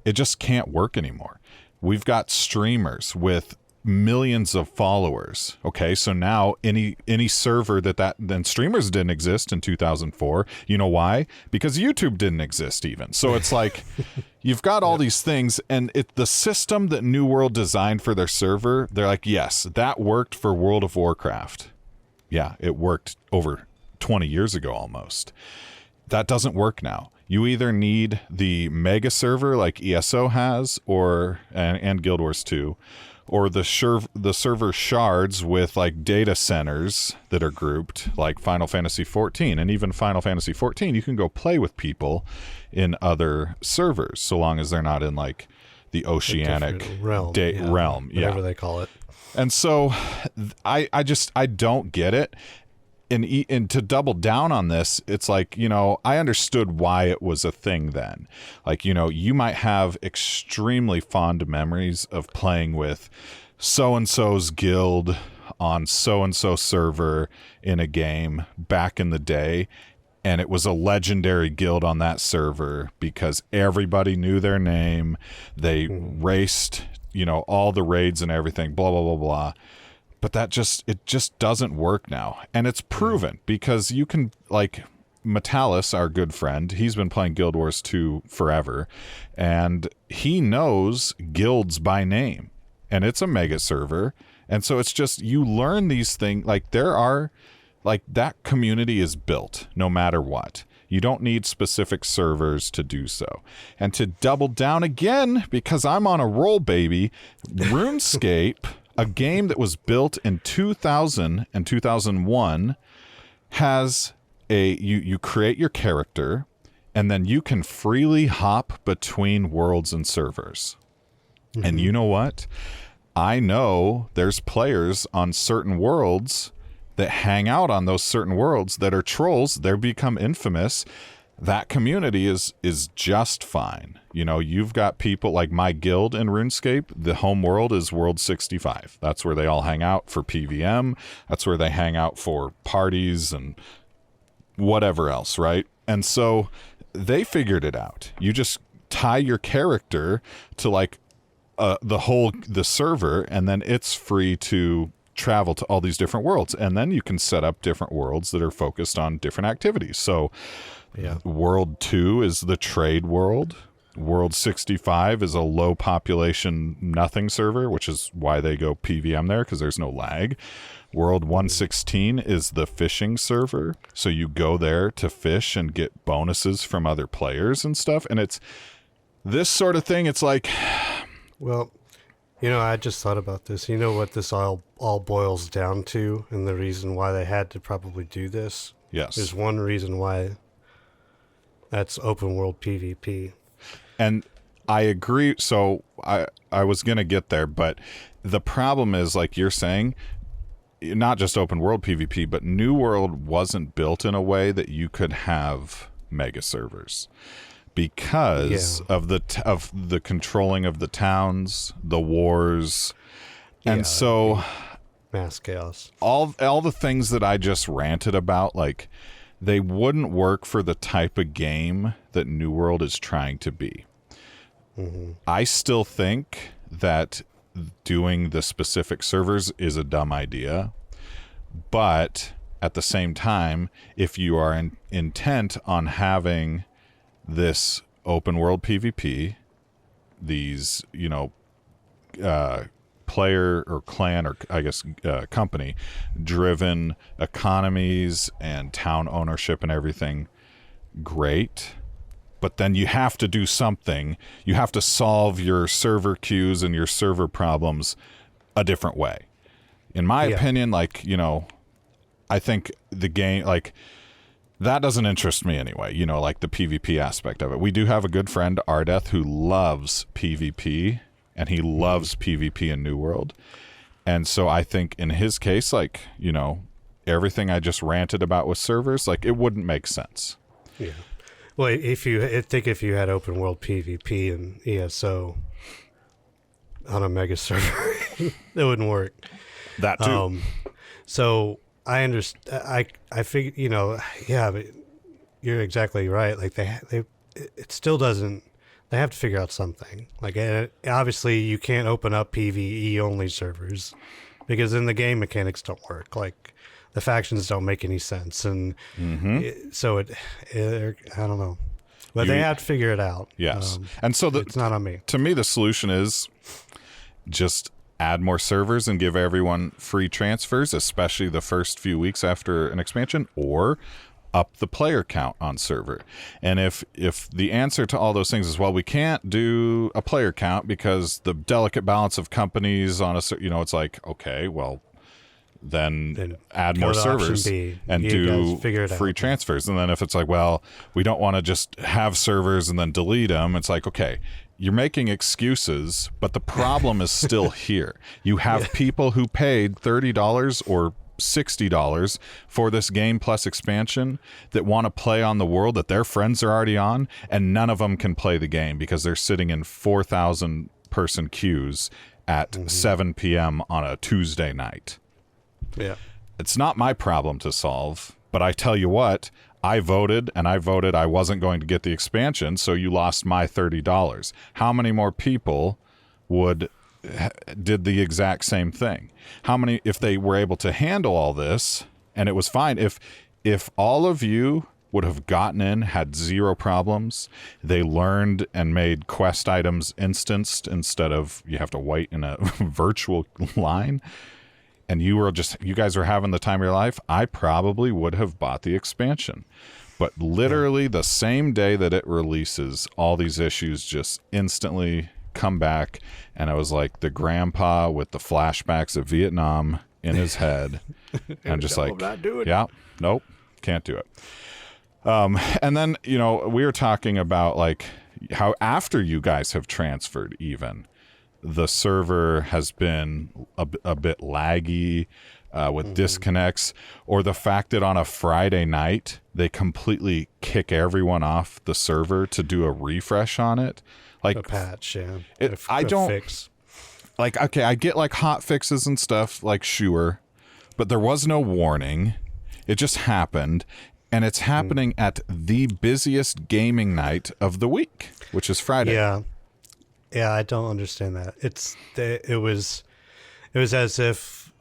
it just can't work anymore. We've got streamers with millions of followers. Okay, so now any server then streamers didn't exist in 2004. You know why? Because YouTube didn't exist even. So it's like you've got all these things, and the system that New World designed for their server, they're like, yes, that worked for World of Warcraft. Yeah, it worked over 20 years ago almost. That doesn't work now. You either need the mega server like ESO has, and Guild Wars 2, or the server shards with like data centers that are grouped like Final Fantasy 14. And even Final Fantasy 14, you can go play with people in other servers so long as they're not in like the oceanic realm. Whatever they call it. And so I don't get it. And to double down on this, it's like, I understood why it was a thing then. Like, you might have extremely fond memories of playing with so-and-so's guild on so-and-so server in a game back in the day. And it was a legendary guild on that server because everybody knew their name. They raced, all the raids and everything, blah, blah, blah, blah. But it just doesn't work now. And it's proven because you can, like, Metalis, our good friend, he's been playing Guild Wars 2 forever, and he knows guilds by name. And it's a mega server. And so it's just, you learn these things, like, that community is built no matter what. You don't need specific servers to do so. And to double down again, because I'm on a roll, baby, RuneScape... a game that was built in 2000 and 2001 has you create your character, and then you can freely hop between worlds and servers. Mm-hmm. And you know what? I know there's players on certain worlds that hang out on those certain worlds that are trolls. They become infamous. That community is just fine. You've got people like my guild in RuneScape. The home world is World 65. That's where they all hang out for PVM. That's where they hang out for parties and whatever else, right? And so they figured it out. You just tie your character to like the server, and then it's free to travel to all these different worlds. And then you can set up different worlds that are focused on different activities. So World 2 is the trade world. World 65 is a low population nothing server, which is why they go PVM there, because there's no lag. World 116 is the fishing server. So you go there to fish and get bonuses from other players and stuff. And it's this sort of thing. It's like, well, I just thought about this. You know what this all boils down to, and the reason why they had to probably do this? Yes. There's one reason why. That's open world PvP. And I agree. So I was going to get there, but the problem is, like you're saying, not just open world PvP, but New World wasn't built in a way that you could have mega servers because of the controlling of the towns, the wars. And so mass chaos. All the things that I just ranted about, like, they wouldn't work for the type of game that New World is trying to be. Mm-hmm. I still think that doing the specific servers is a dumb idea. But at the same time, if you are intent on having this open world PvP, these, player or clan or I guess company driven economies and town ownership and everything, great. But then you have to do something. You have to solve your server queues and your server problems a different way. In my opinion, like, I think the game, like, that doesn't interest me anyway, like the PvP aspect of it. We do have a good friend, Ardeth, who loves PvP. and he loves PvP in New World. And so I think in his case, like, everything I just ranted about with servers, like, it wouldn't make sense. Yeah. Well, if you had open world PvP and ESO on a mega server, it wouldn't work. That too. So I understand. I figure, yeah, but you're exactly right. Like it still doesn't. They have to figure out something. Like, obviously, you can't open up PvE only servers because then the game mechanics don't work. Like, the factions don't make any sense, and so I don't know. But they have to figure it out. Yes, and so it's not on me. To me, the solution is just add more servers and give everyone free transfers, especially the first few weeks after an expansion, or up the player count on server. And if the answer to all those things is, well, we can't do a player count because the delicate balance of companies on it's like, okay, well, then add more servers and do free transfers. And then if it's like, well, we don't want to just have servers and then delete them, it's like, okay, you're making excuses, but the problem is still here. You have people who paid $30 or $60 for this game plus expansion that want to play on the world that their friends are already on, and none of them can play the game because they're sitting in 4,000 person queues at 7 p.m. on a Tuesday night. Yeah. It's not my problem to solve, but I tell you what, I voted I wasn't going to get the expansion, so you lost my $30. How many more people did the exact same thing? How many, if they were able to handle all this and it was fine, if all of you would have gotten in, had zero problems, they learned and made quest items instanced instead of you have to wait in a virtual line, and you guys were having the time of your life, I probably would have bought the expansion. But literally the same day that it releases, all these issues just instantly come back, and I was like the grandpa with the flashbacks of Vietnam in his head, and just like, yeah, nope, can't do it. And then we were talking about like how after you guys have transferred, even the server has been a bit laggy with disconnects, or the fact that on a Friday night they completely kick everyone off the server to do a refresh on it. Like a patch, yeah. I don't fix. Like, okay, I get like hot fixes and stuff, like sure, but there was no warning. It just happened, and it's happening at the busiest gaming night of the week, which is Friday. Yeah, I don't understand that. It was as if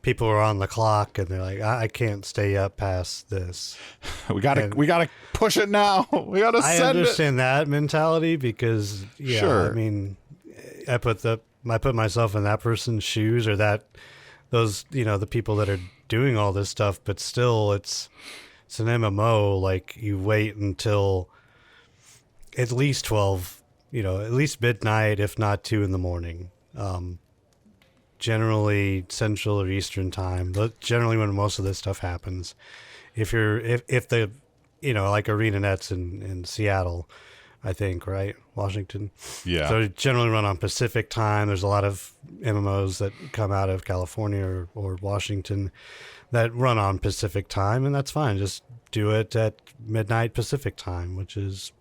people were on the clock and they're like, I can't stay up past this. we gotta push it now. We gotta send it. I understand that mentality because sure. I mean, I put myself in that person's shoes, or those the people that are doing all this stuff, but still it's an MMO. Like, you wait until at least 12, at least midnight, if not 2 a.m. Generally Central or Eastern time, but generally when most of this stuff happens. If the like ArenaNet's in Seattle, I think, right? Washington. Yeah. So generally run on Pacific time. There's a lot of MMOs that come out of California or Washington that run on Pacific time, and that's fine. Just do it at midnight Pacific time, which is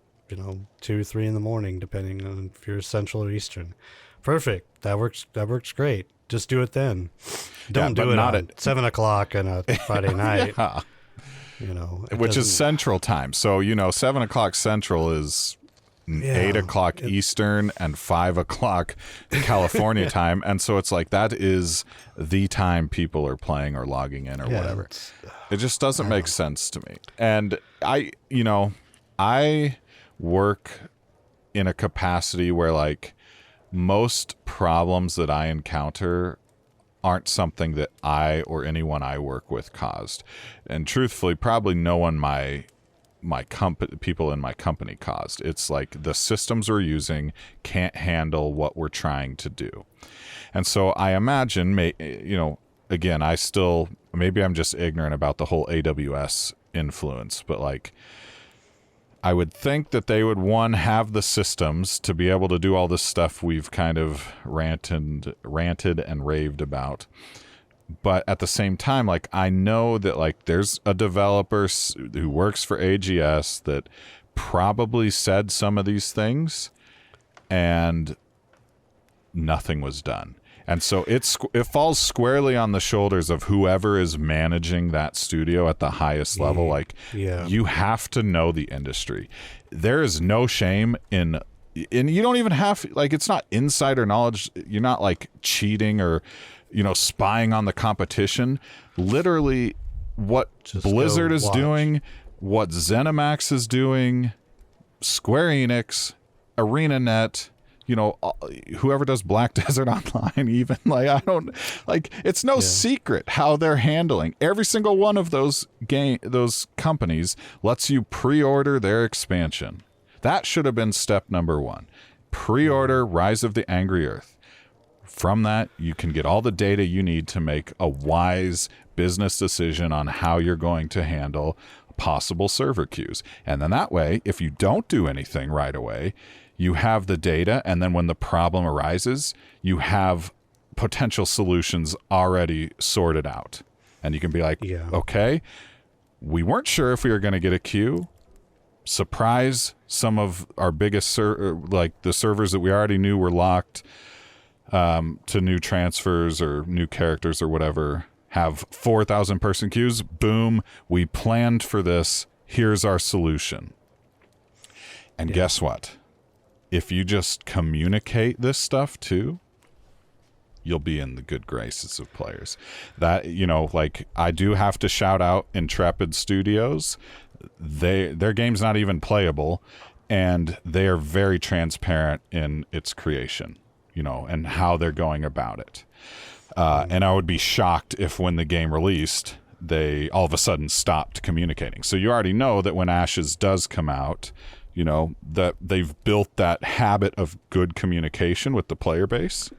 2 or 3 in the morning, depending on if you're Central or Eastern. Perfect. That works great. Just do it then. Don't do it not at 7 o'clock on a Friday night. Yeah. Which is Central time. So 7 o'clock Central is 8 o'clock Eastern and 5 o'clock California time, and so it's like that is the time people are playing or logging in or whatever. It just doesn't make sense to me. And I work in a capacity where like most problems that I encounter aren't something that I or anyone I work with caused. And truthfully, probably no one people in my company caused. It's like the systems we're using can't handle what we're trying to do. And so I imagine, again, maybe I'm just ignorant about the whole AWS influence, but like I would think that they would, one, have the systems to be able to do all this stuff we've kind of ranted and raved about. But at the same time, like, I know that, like, there's a developer who works for AGS that probably said some of these things and nothing was done. And so it falls squarely on the shoulders of whoever is managing that studio at the highest level. Like, you have to know the industry. There is no shame in, and you don't even have, like, it's not insider knowledge. You're not like cheating or, you know, spying on the competition. Literally what Just Blizzard is watch. doing, what ZeniMax is doing, Square Enix, ArenaNet, you know, whoever does Black Desert Online, even, like, I don't, like, it's no secret how they're handling every single one of those companies lets you pre-order their expansion. That should have been step number one. Pre-order Rise of the Angry Earth. From that, you can get all the data you need to make a wise business decision on how you're going to handle possible server queues. And then that way, if you don't do anything right away, you have the data, and then when the problem arises, you have potential solutions already sorted out. And you can be like, okay, we weren't sure if we were going to get a queue. Surprise, some of our biggest, like the servers that we already knew were locked to new transfers or new characters or whatever, have 4,000 person queues. Boom, we planned for this. Here's our solution. And guess what? If you just communicate this stuff too, you'll be in the good graces of players. That, you know, like, I do have to shout out Intrepid Studios. Their game's not even playable, and they are very transparent in its creation, you know, and how they're going about it. And I would be shocked if when the game released, they all of a sudden stopped communicating. So you already know that when Ashes does come out, you know, that they've built that habit of good communication with the player base.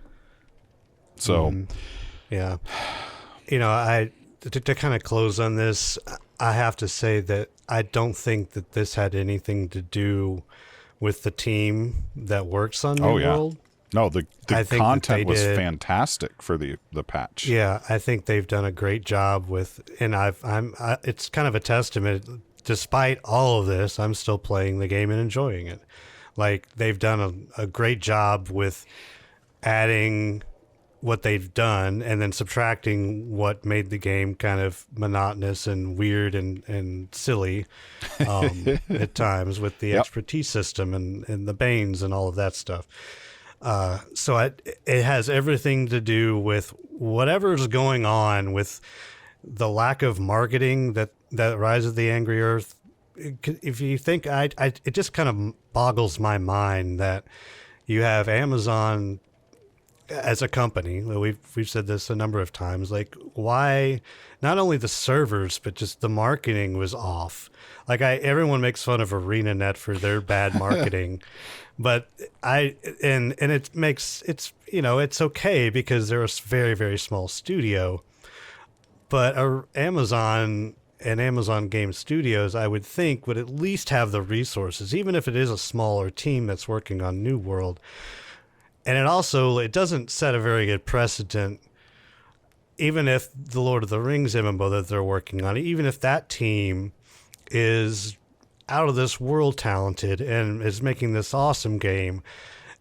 So, yeah. You know, to kind of close on this, I have to say that I don't think that this had anything to do with the team that works on New World. No, the content was fantastic for the patch. Yeah, I think they've done a great job with, and it's kind of a testament. Despite all of this, I'm still playing the game and enjoying it. Like, they've done a great job with adding what they've done and then subtracting what made the game kind of monotonous and weird and silly at times with the expertise system and the Banes and all of that stuff. So it has everything to do with whatever's going on with the lack of marketing that Rise of the Angry Earth. If you think, it just kind of boggles my mind that you have Amazon as a company. We've said this a number of times. Like, why not only the servers but just the marketing was off. Like, everyone makes fun of ArenaNet for their bad marketing. But it's you know, it's okay because they're a very, very small studio. But Amazon and Amazon Game Studios, I would think, would at least have the resources, even if it is a smaller team that's working on New World. And it doesn't set a very good precedent, even if the Lord of the Rings MMO that they're working on, even if that team is out of this world talented and is making this awesome game,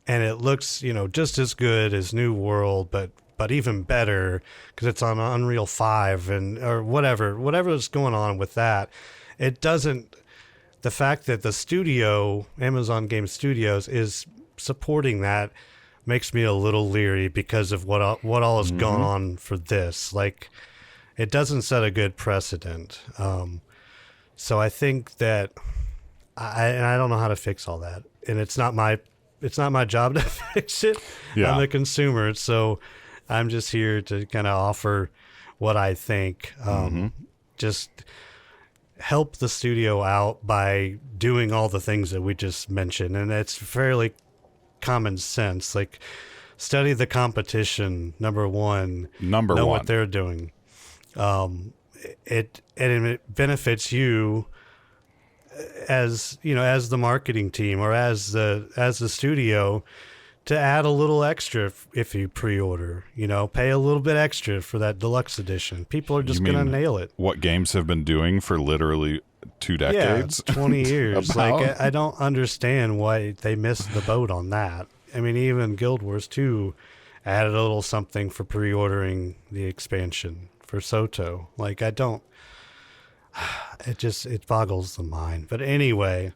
and it looks, you know, just as good as New World, but even better because it's on Unreal 5 or whatever is going on with that. It doesn't, the fact that the studio, Amazon Game Studios, is supporting that makes me a little leery because of what all has gone on for this. Like, it doesn't set a good precedent. So I think that I don't know how to fix all that, and it's not my job to fix it. I'm the consumer, so I'm just here to kind of offer what I think. Just help the studio out by doing all the things that we just mentioned, and it's fairly common sense. Like, study the competition. Number one, know what they're doing. It benefits you as as the marketing team or as the studio to add a little extra if you pre-order. Pay a little bit extra for that deluxe edition. People are just gonna nail it. What games have been doing for literally 2 decades? Yeah, 20 years. Like I don't understand why they missed the boat on that. I mean, even Guild Wars 2 added a little something for pre-ordering the expansion for Soto. Like I don't. It boggles the mind. But anyway,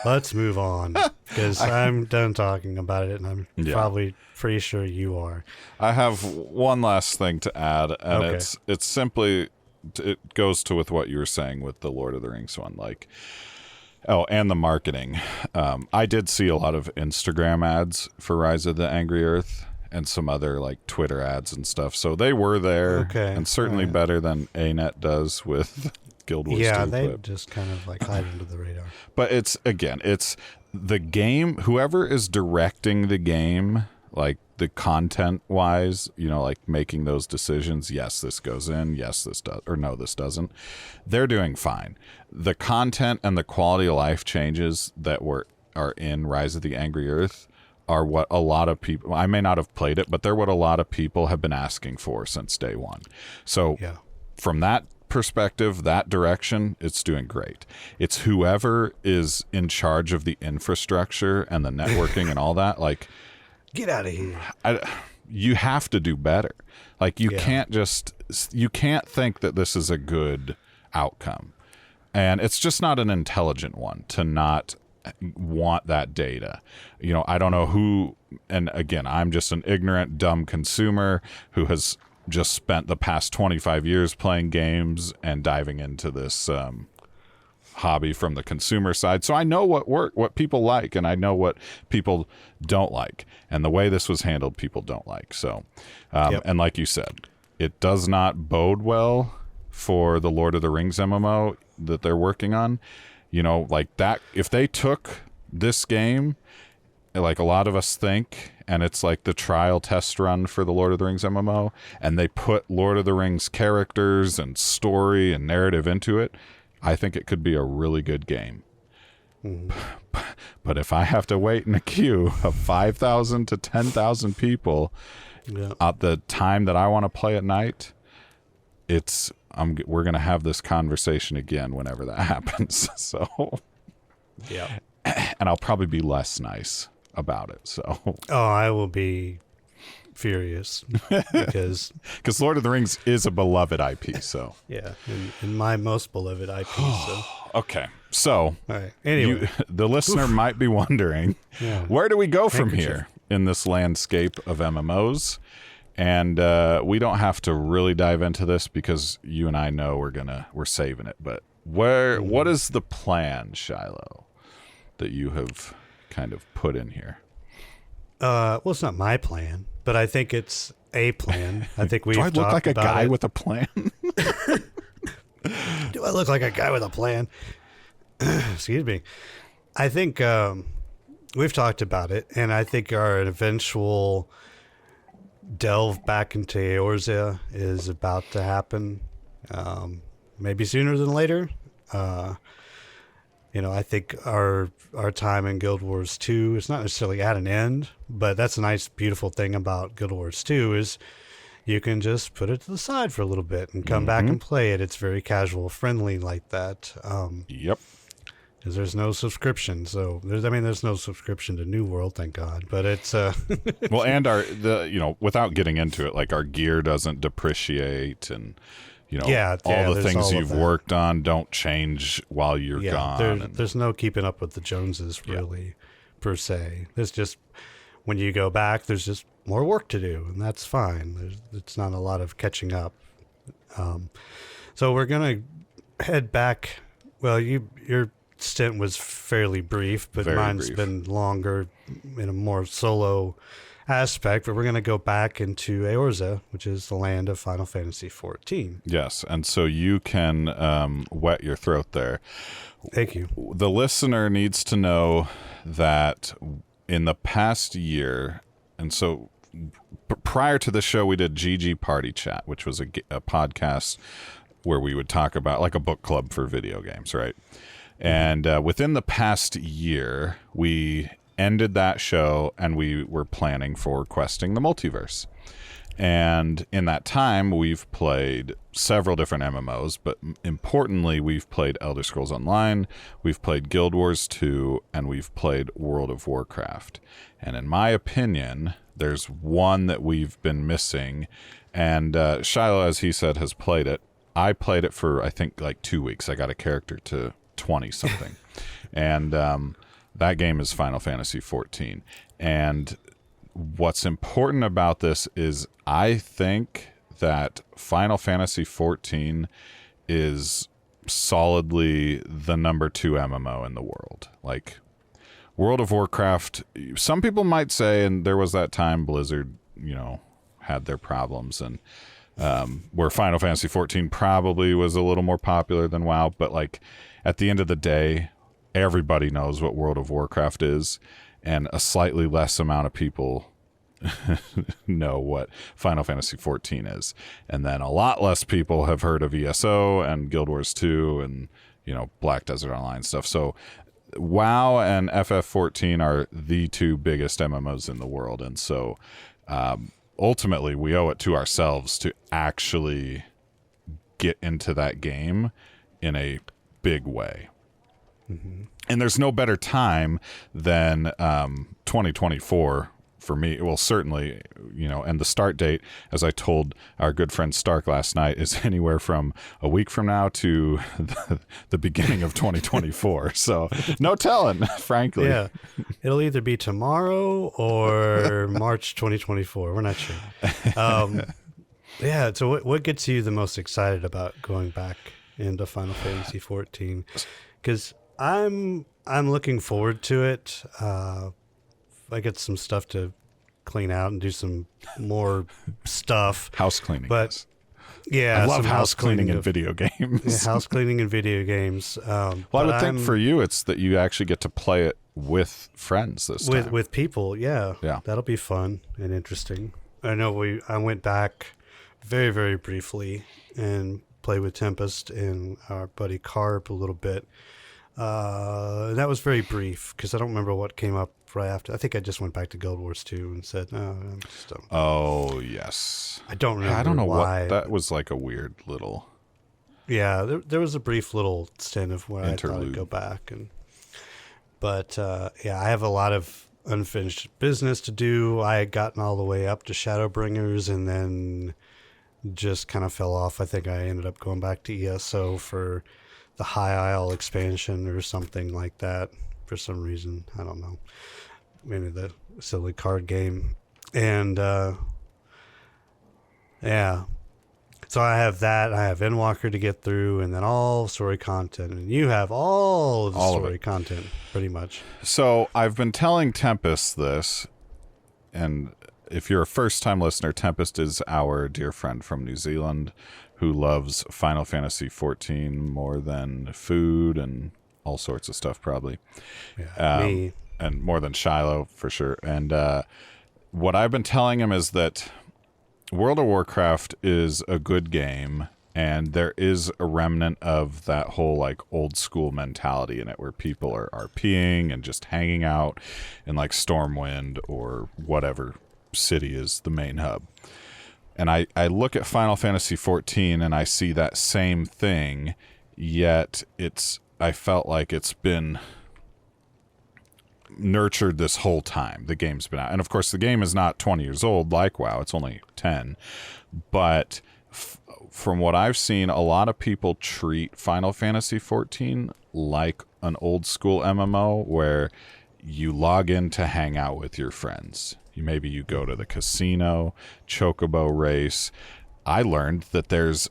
let's move on because I'm done talking about it, and I'm probably pretty sure you are. I have one last thing to add, and Okay. it's simply it goes to with what you were saying with the Lord of the Rings one, and the marketing. I did see a lot of Instagram ads for Rise of the Angry Earth and some other like Twitter ads and stuff. So they were there, and certainly better than ANET does with Guild Wars 2. Yeah, they just kind of like hide under the radar. But it's the game, whoever is directing the game, like the content wise, like making those decisions. Yes, this goes in. Yes, this does. Or no, this doesn't. They're doing fine. The content and the quality of life changes that are in Rise of the Angry Earth are what a lot of people, I may not have played it, but they're what a lot of people have been asking for since day one. So from that perspective, that direction, it's doing great. It's whoever is in charge of the infrastructure and the networking and all that, like, get out of here. You have to do better. Like you can't think that this is a good outcome. And it's just not an intelligent one to not want that data. I don't know who, and again, I'm just an ignorant, dumb consumer who has just spent the past 25 years playing games and diving into this hobby from the consumer side. So I know what people like, and I know what people don't like. And the way this was handled, people don't like. So, and like you said, it does not bode well for the Lord of the Rings MMO that they're working on. Like that, if they took this game, like a lot of us think, and it's like the trial test run for the Lord of the Rings MMO, and they put Lord of the Rings characters and story and narrative into it, I think it could be a really good game. But if I have to wait in a queue of 5,000 to 10,000 people at the time that I want to play at night, we're going to have this conversation again whenever that happens. So, and I'll probably be less nice about it. So, I will be furious because Lord of the Rings is a beloved IP. So, and my most beloved IP. So, okay. So, all right. Anyway, the listener might be wondering, where do we go from Handkerchief. here in this landscape of MMOs? And we don't have to really dive into this because you and I know we're saving it. But what is the plan, Shiloh, that you have kind of put in here? Well, it's not my plan, but I think it's a plan. I think we've Do I look talked like a about guy it. with a plan? Do I look like a guy with a plan? Excuse me. I think we've talked about it, and I think our eventual delve back into Eorzea is about to happen. Maybe sooner than later. I think our time in Guild Wars 2 is not necessarily at an end, but that's a nice, beautiful thing about Guild Wars 2 is you can just put it to the side for a little bit and come back and play it. It's very casual, friendly like that. Yep. Because there's no subscription, so there's no subscription to New World, thank God. But it's well, and without getting into it, like our gear doesn't depreciate, and all the things you've worked on don't change while you're gone. There's no keeping up with the Joneses really, per se. There's just when you go back, there's just more work to do, and that's fine. It's not a lot of catching up. So we're gonna head back. Well, your stint was fairly brief, but mine's been longer in a more solo aspect. But we're going to go back into Eorzea, which is the land of Final Fantasy XIV. Yes, and so you can wet your throat there. Thank you. The listener needs to know that in the past year, and so prior to the show, we did GG Party Chat, which was a podcast where we would talk about like a book club for video games, right? And within the past year, we ended that show and we were planning for questing the multiverse. And in that time, we've played several different MMOs, but importantly, we've played Elder Scrolls Online, we've played Guild Wars 2, and we've played World of Warcraft. And in my opinion, there's one that we've been missing. And Shiloh, as he said, has played it. I played it for, I think, like 2 weeks. I got a character to 20-something. And that game is Final Fantasy 14. And what's important about this is I think that Final Fantasy 14 is solidly the number 2 MMO in the world. Like, World of Warcraft, some people might say, and there was that time Blizzard, had their problems, and where Final Fantasy 14 probably was a little more popular than WoW, but like at the end of the day, everybody knows what World of Warcraft is, and a slightly less amount of people know what Final Fantasy 14 is. And then a lot less people have heard of ESO and Guild Wars 2 and, Black Desert Online stuff. So WoW and FF14 are the 2 biggest MMOs in the world. And so ultimately we owe it to ourselves to actually get into that game in a big way. Mm-hmm. And there's no better time than 2024 for me. Well, certainly, and the start date, as I told our good friend Stark last night, is anywhere from a week from now to the beginning of 2024. So no telling, frankly. Yeah, it'll either be tomorrow or March 2024. We're not sure. Yeah. So what gets you the most excited about going back into Final Fantasy 14? Because I'm looking forward to it. I get some stuff to clean out and do some more stuff. House cleaning. But yeah, I love house cleaning in video games. Yeah, house cleaning in video games. Well, I would think for you, it's that you actually get to play it with friends this time. With people, yeah. That'll be fun and interesting. I know I went back very, very briefly and played with Tempest and our buddy Carp a little bit. That was very brief because I don't remember what came up right after. I think I just went back to Guild Wars 2 and said, no, I'm just don't. Oh, yes. I don't remember. I don't know why. what that was, like a weird little. Yeah, there was a brief little stint of where interlude. I thought I'd go back. But I have a lot of unfinished business to do. I had gotten all the way up to Shadowbringers and then just kind of fell off. I think I ended up going back to ESO for the High Isle expansion or something like that for some reason. I don't know. Maybe the silly card game. And so I have that. I have Endwalker to get through and then all story content. And you have all of the story content pretty much. So I've been telling Tempest this, and if you're a first-time listener, Tempest is our dear friend from New Zealand who loves Final Fantasy 14 more than food and all sorts of stuff, probably. Yeah, me. And more than Shiloh, for sure. And what I've been telling him is that World of Warcraft is a good game, and there is a remnant of that whole like old school mentality in it where people are RPing and just hanging out in like Stormwind or whatever city is the main hub. And I look at Final Fantasy 14 and I see that same thing, yet I felt like it's been nurtured this whole time the game's been out. And of course the game is not 20 years old like WoW, it's only 10. But from what I've seen, a lot of people treat Final Fantasy 14 like an old school MMO where you log in to hang out with your friends. Maybe you go to the casino, chocobo race. I learned that there's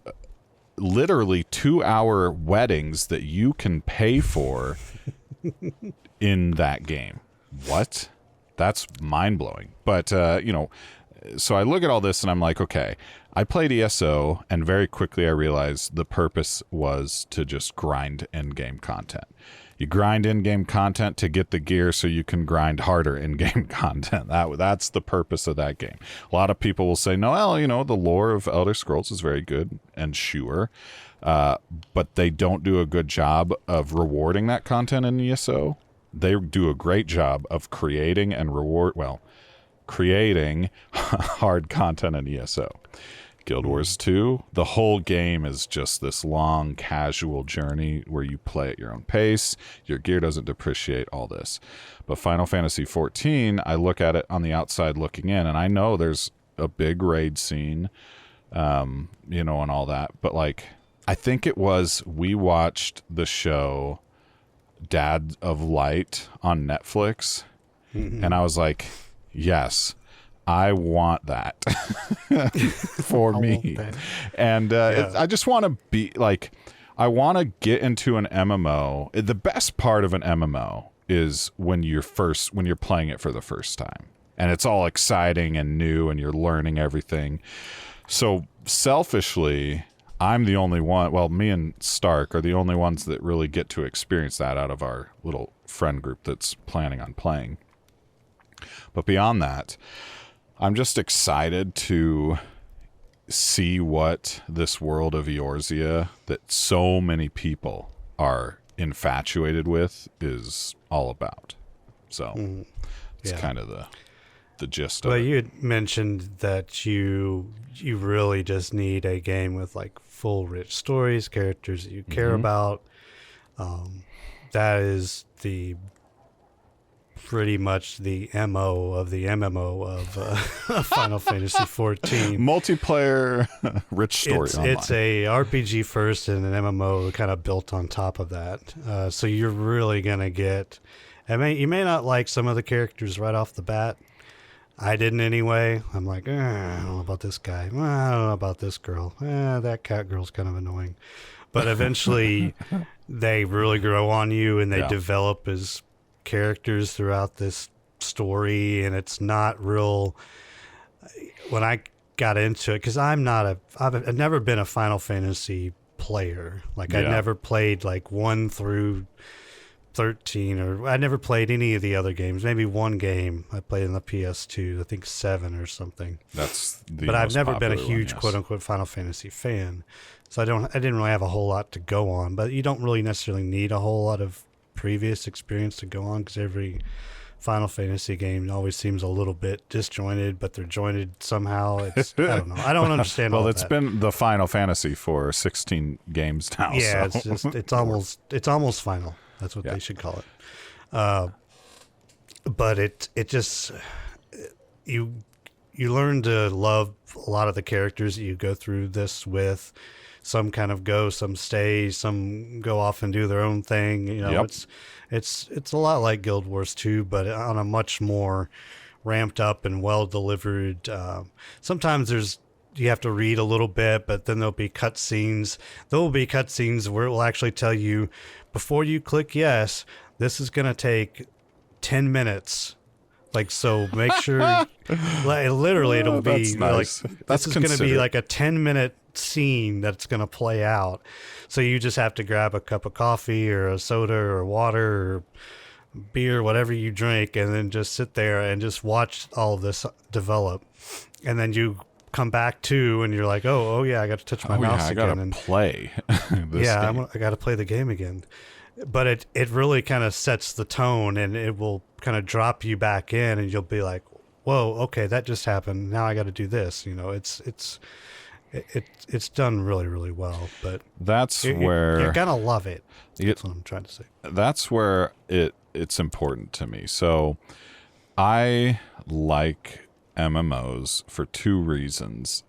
literally 2-hour weddings that you can pay for in that game. What? That's mind-blowing. But, so I look at all this and I'm like, okay, I played ESO, and very quickly I realized the purpose was to just grind in-game content. You grind in-game content to get the gear so you can grind harder in-game content. That's the purpose of that game. A lot of people will say, no, well, you know, the lore of Elder Scrolls is very good, and sure, but they don't do a good job of rewarding that content in ESO. They do a great job of creating hard content in ESO. Guild Wars 2, the whole game is just this long, casual journey where you play at your own pace. Your gear doesn't depreciate, all this. But Final Fantasy 14, I look at it on the outside looking in, and I know there's a big raid scene, you know, and all that. But, like, I think it was we watched the show Dad of Light on Netflix, and I was like, yes, I want that for me. And I just want to be like, I want to get into an MMO. The best part of an MMO is when you're playing it for the first time, and it's all exciting and new, and you're learning everything. So selfishly, I'm the only one. Well, me and Stark are the only ones that really get to experience that out of our little friend group that's planning on playing. But beyond that, I'm just excited to see what this world of Eorzea that so many people are infatuated with is all about. So it's kind of the gist of it. Well, you had mentioned that you really just need a game with like full rich stories, characters that you care about. That is pretty much the MO of the MMO of Final Fantasy 14. Multiplayer, rich story online. It's a RPG first and an MMO kind of built on top of that. So you're really going to get... you may not like some of the characters right off the bat. I didn't anyway. I'm like, I don't know about this guy. I don't know about this girl. That cat girl's kind of annoying. But eventually they really grow on you, and they develop as characters throughout this story, and it's not real. When I got into it, because I've never been a Final Fantasy player. Like I never played like 1 through 13, or I never played any of the other games. Maybe one game I played in the PS2, I think 7 or something. But I've never been a huge quote unquote Final Fantasy fan, so I didn't really have a whole lot to go on. But you don't really necessarily need a whole lot of previous experience to go on, because every Final Fantasy game always seems a little bit disjointed, but they're jointed somehow. It's I don't know. I don't understand. Well, it's been the Final Fantasy for 16 games now. Yeah, so. it's almost final. That's what they should call it. But it just you learn to love a lot of the characters that you go through this with. Some kind of go, some stay, some go off and do their own thing. You know, it's a lot like Guild Wars 2, but on a much more ramped up and well delivered. Sometimes you have to read a little bit, but then there'll be cutscenes. There will be cutscenes where it will actually tell you, before you click yes, this is going to take 10 minutes. Like, so make sure, literally it'll be nice. Like, this is going to be like a 10-minute scene that's going to play out. So you just have to grab a cup of coffee or a soda or water or beer, whatever you drink, and then just sit there and just watch all of this develop. And then you come back to, and you're like, oh yeah, I got to touch my mouse again. I gotta play this game. I got to play the game again. But it really kind of sets the tone, and it will kind of drop you back in, and you'll be like, whoa, okay, that just happened. Now I got to do this. You know, it's done really, really well. But you're gonna love it. That's what I'm trying to say. That's where it's important to me. So I like MMOs for 2 reasons.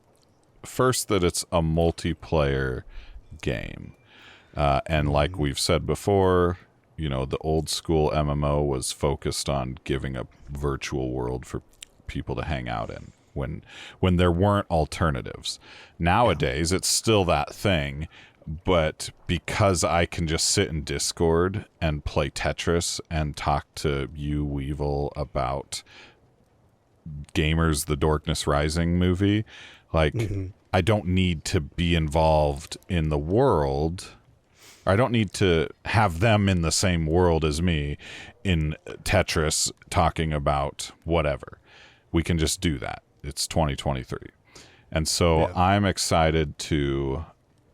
First, that it's a multiplayer game. And like we've said before, you know, the old school MMO was focused on giving a virtual world for people to hang out in when there weren't alternatives. Nowadays, it's still that thing, but because I can just sit in Discord and play Tetris and talk to you, Weevil, about Gamers, the Darkness Rising movie, like I don't need to be involved in the world. I don't need to have them in the same world as me in Tetris talking about whatever. We can just do that. It's 2023. And so I'm excited to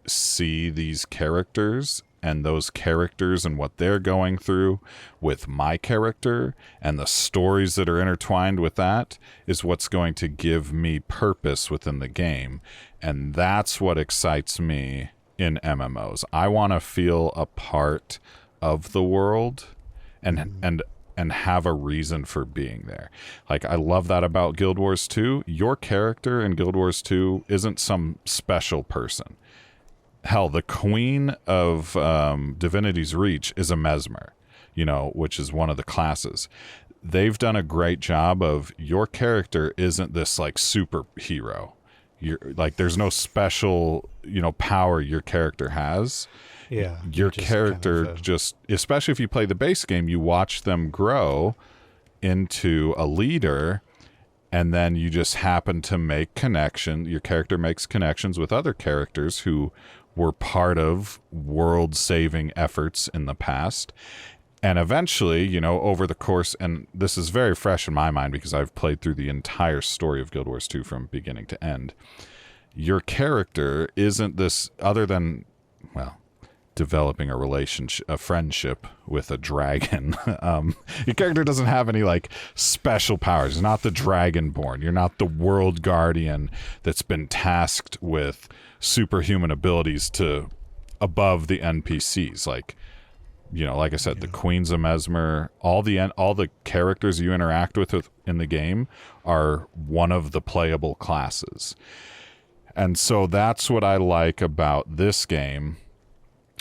see these characters and those characters and what they're going through with my character, and the stories that are intertwined with that is what's going to give me purpose within the game. And that's what excites me in MMOs. I want to feel a part of the world and have a reason for being there. Like, I love that about Guild Wars 2. Your character in Guild Wars 2 isn't some special person. Hell, the queen of Divinity's Reach is a Mesmer, which is one of the classes. They've done a great job of, your character isn't this like superhero. You're like, there's no special, power your character has. Yeah. Your character just, especially if you play the base game, you watch them grow into a leader, and then you just happen to make your character makes connections with other characters who were part of world-saving efforts in the past. And eventually, over the course, and this is very fresh in my mind because I've played through the entire story of Guild Wars 2 from beginning to end, your character isn't this, other than, developing a friendship with a dragon. Your character doesn't have any like special powers. You're not the Dragonborn. You're not the World Guardian that's been tasked with superhuman abilities to above the NPCs. Like I said, the Queen's a Mesmer. All the characters you interact with in the game are one of the playable classes. And so that's what I like about this game,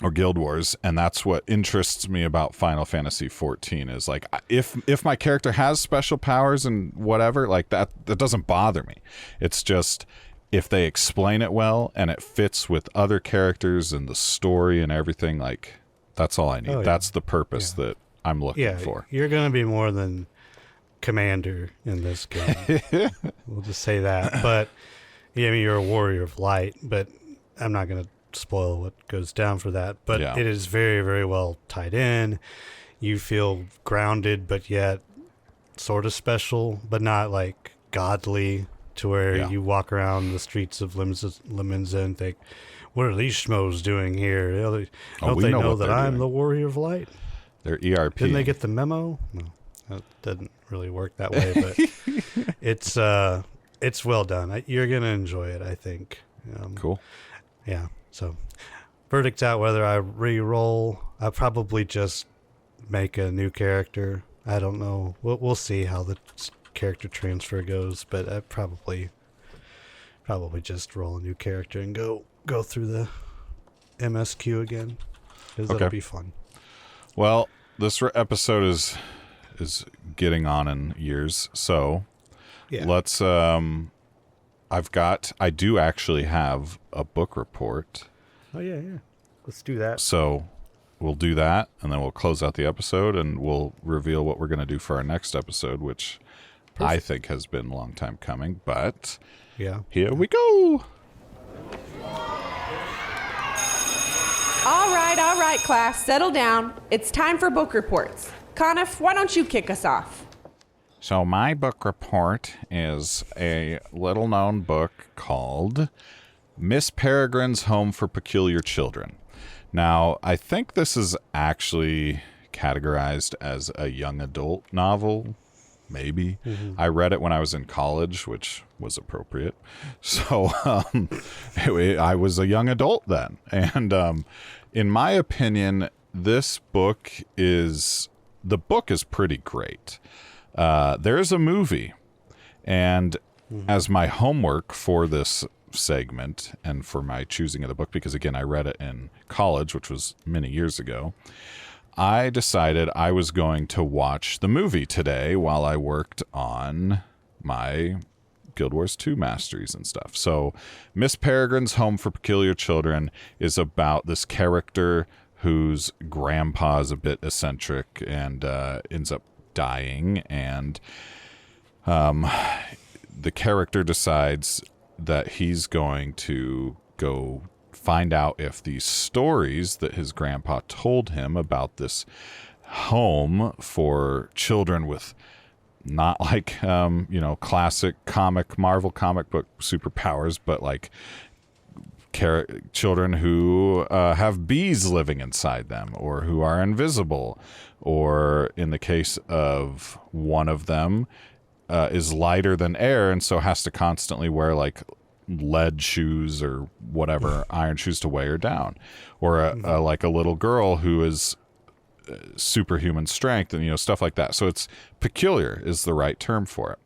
or Guild Wars, and that's what interests me about Final Fantasy XIV is like, if my character has special powers and whatever, like that doesn't bother me. It's just, if they explain it well and it fits with other characters and the story and everything, like, that's all I need. That's the purpose that I'm looking for. You're going to be more than commander in this game. We'll just say that. But you're a warrior of light, but I'm not going to spoil what goes down for that, but it is very, very well tied in. You feel grounded, but yet sort of special, but not like godly, to where you walk around the streets of Limenza and think, what are these schmoes doing here? Don't they know that I'm the warrior of light? They're ERP. Didn't they get the memo? No, that didn't really work that way, but it's well done. You're gonna enjoy it, I think. Cool. Yeah. So, verdict's out whether I re-roll. I'll probably just make a new character. I don't know. We'll see how the character transfer goes, but I probably just roll a new character and go through the MSQ again, because that'll be fun. Well, this episode is getting on in years, so let's I do actually have a book report. Oh, yeah. Let's do that. So we'll do that, and then we'll close out the episode, and we'll reveal what we're going to do for our next episode, which I think has been a long time coming, but here we go. All right, class, settle down. It's time for book reports. Conniff, why don't you kick us off? So my book report is a little-known book called Miss Peregrine's Home for Peculiar Children. Now, I think this is actually categorized as a young adult novel, maybe. Mm-hmm. I read it when I was in college, which was appropriate. So I was a young adult then. And in my opinion, the book is pretty great. There is a movie, and as my homework for this segment and for my choosing of the book, because again, I read it in college, which was many years ago, I decided I was going to watch the movie today while I worked on my Guild Wars 2 masteries and stuff. So Miss Peregrine's Home for Peculiar Children is about this character whose grandpa is a bit eccentric and ends up dying, and the character decides that he's going to go find out if these stories that his grandpa told him about this home for children with not like classic Marvel comic book superpowers, but like children who have bees living inside them, or who are invisible, or in the case of one of them is lighter than air and so has to constantly wear like lead shoes or whatever, iron shoes to weigh her down, or like a little girl who is superhuman strength, and stuff like that. So it's peculiar is the right term for it.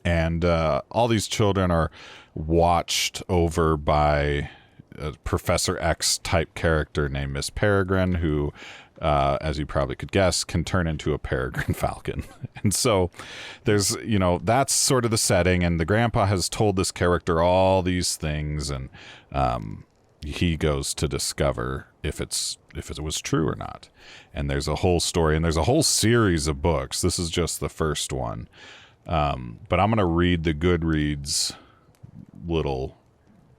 And all these children are watched over by a Professor X type character named Miss Peregrine, who as you probably could guess, can turn into a peregrine falcon. And so there's, that's sort of the setting, and the grandpa has told this character all these things, and he goes to discover if it was true or not. And there's a whole story, and there's a whole series of books. This is just the first one. But I'm going to read the Goodreads little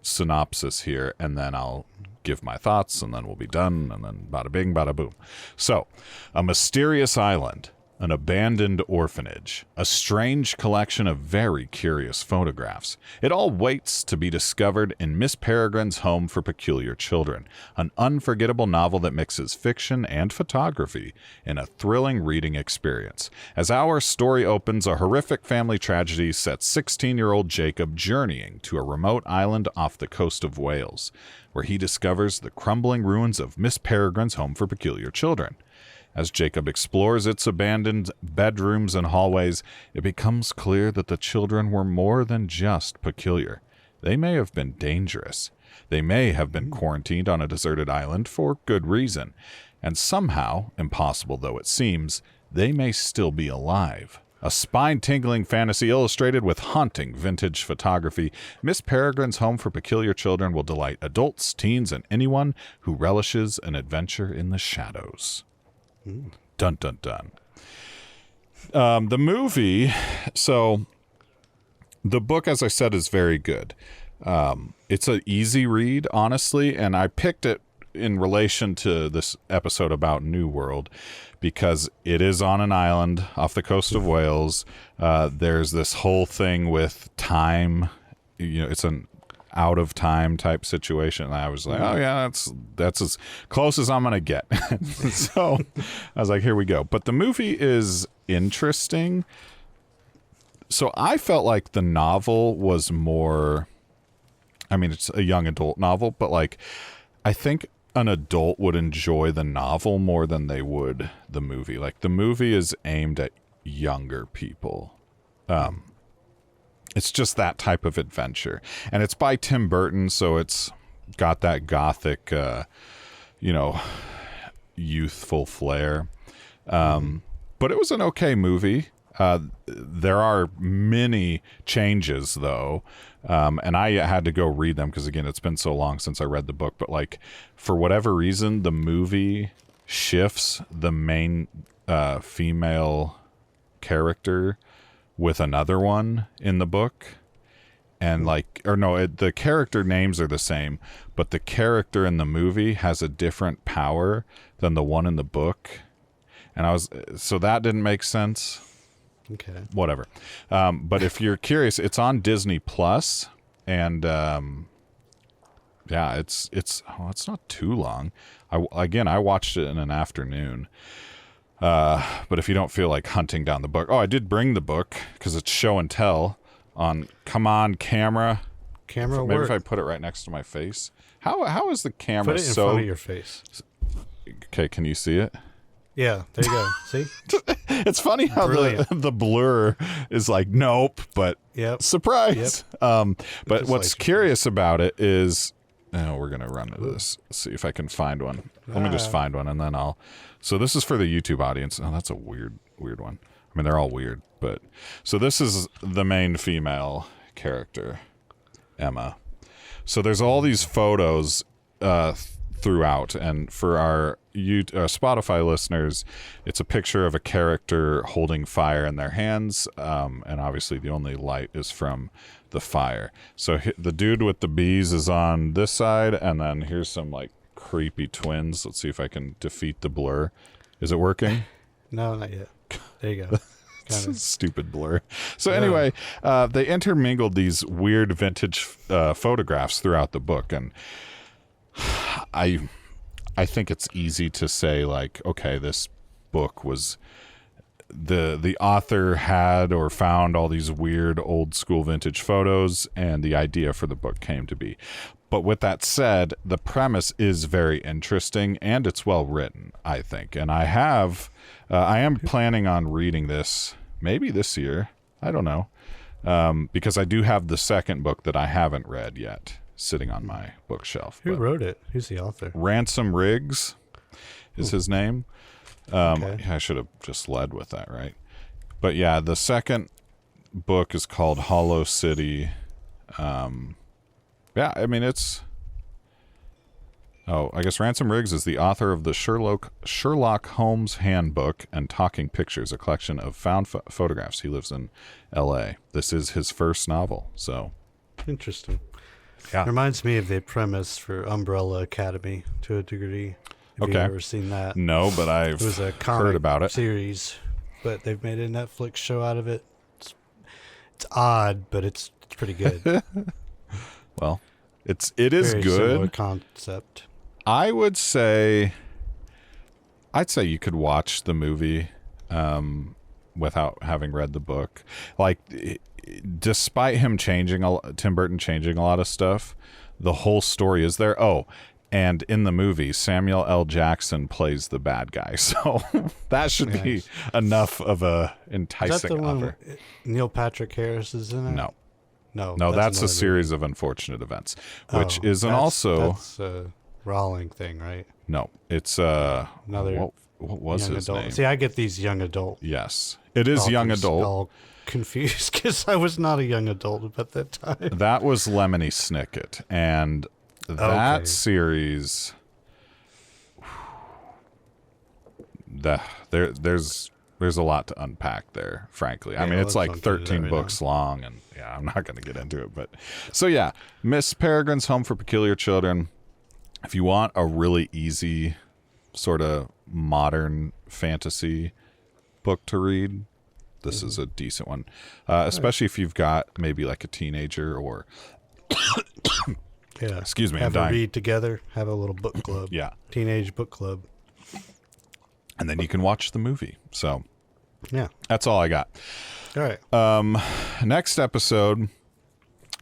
synopsis here, and then I'll give my thoughts, and then we'll be done, and then bada bing, bada boom. So, a mysterious island, an abandoned orphanage, a strange collection of very curious photographs. It all waits to be discovered in Miss Peregrine's Home for Peculiar Children, an unforgettable novel that mixes fiction and photography in a thrilling reading experience. As our story opens, a horrific family tragedy sets 16-year-old Jacob journeying to a remote island off the coast of Wales, where he discovers the crumbling ruins of Miss Peregrine's Home for Peculiar Children. As Jacob explores its abandoned bedrooms and hallways, it becomes clear that the children were more than just peculiar. They may have been dangerous. They may have been quarantined on a deserted island for good reason. And somehow, impossible though it seems, they may still be alive. A spine-tingling fantasy illustrated with haunting vintage photography, Miss Peregrine's Home for Peculiar Children will delight adults, teens, and anyone who relishes an adventure in the shadows. Dun, dun, dun. The movie, so the book, as I said, is very good. It's an easy read, honestly, and I picked it in relation to this episode about New World because it is on an island off the coast of Wales. There's this whole thing with time. It's an out of time type situation. And I was like, oh yeah, that's as close as I'm gonna get. So I was like, here we go. But the movie is interesting. So I felt like the novel was more, it's a young adult novel, but like I think an adult would enjoy the novel more than they would the movie. Like the movie is aimed at younger people. It's just that type of adventure. And it's by Tim Burton, so it's got that gothic, youthful flair. But it was an okay movie. There are many changes, though. And I had to go read them because, again, it's been so long since I read the book. But, like, for whatever reason, the movie shifts the main female character with another one in the book. And the character names are the same, but the character in the movie has a different power than the one in the book. And so that didn't make sense. Okay. Whatever. But if you're curious, it's on Disney Plus, and it's not too long. I watched it in an afternoon. But if you don't feel like hunting down the book, I did bring the book because it's show and tell on. Come on, camera. Camera. Maybe if I put it right next to my face. How is the camera Put it in so? front of your face. Okay, can you see it? Yeah, there you go. See? It's funny how the blur is like, nope, but surprise. Yep. But what's curious about it is, we're going to run to this. Let's see if I can find one. Let me just find one, and then so this is for the YouTube audience. Oh, that's a weird one. They're all weird, but so this is the main female character, Emma. So there's all these photos throughout, and for our Spotify listeners, it's a picture of a character holding fire in their hands, and obviously the only light is from the fire. So the dude with the bees is on this side, and then here's some like creepy twins. Let's see if I can defeat the blur. Is it working? No, not yet. There you go. Stupid blur. So anyway, they intermingled these weird vintage photographs throughout the book, and I think it's easy to say like, okay, this book was the author had or found all these weird old school vintage photos, and the idea for the book came to be. But with that said, the premise is very interesting and it's well written, I think. And I am planning on reading this maybe this year. I don't know. Because I do have the second book that I haven't read yet sitting on my bookshelf. Who wrote it? Who's the author? Ransom Riggs is his name. Okay. I should have just led with that, right? But yeah, the second book is called Hollow City. Yeah, I mean, I guess Ransom Riggs is the author of the Sherlock Holmes Handbook and Talking Pictures, a collection of found photographs. He lives in L.A. This is his first novel, so. Interesting. Yeah. Reminds me of the premise for Umbrella Academy to a degree. Have you ever seen that? No, but I've It was a comic heard about it. series, but they've made a Netflix show out of it. It's odd, but it's pretty good. Well, it is Very good. Similar concept. I'd say you could watch the movie without having read the book. Like, despite him Tim Burton changing a lot of stuff, the whole story is there. Oh, and in the movie, Samuel L. Jackson plays the bad guy, so that should be enough of a enticing Is that the offer. one Neil Patrick Harris is in it? No, No, that's a another series of unfortunate events, which movie. is That's a Rowling thing, right? no, it's Another what was young his adult. name? See, I get these young adult. Yes, it is young authors adult. All confused because I was not a young adult at that time. That was Lemony Snicket, and that Okay. series, there's a lot to unpack there, frankly. I mean, it's let's like not get into 13 that right books long, and yeah, I'm not going to get into it. But so yeah, Miss Peregrine's Home for Peculiar Children. If you want a really easy sort of modern fantasy book to read, this is a decent one, especially if you've got maybe like a teenager or Yeah. excuse me, Have I'm a dying. read together. Have a little book club. Yeah. Teenage book club. And then you can watch the movie. So Yeah. that's all I got. All right. Next episode,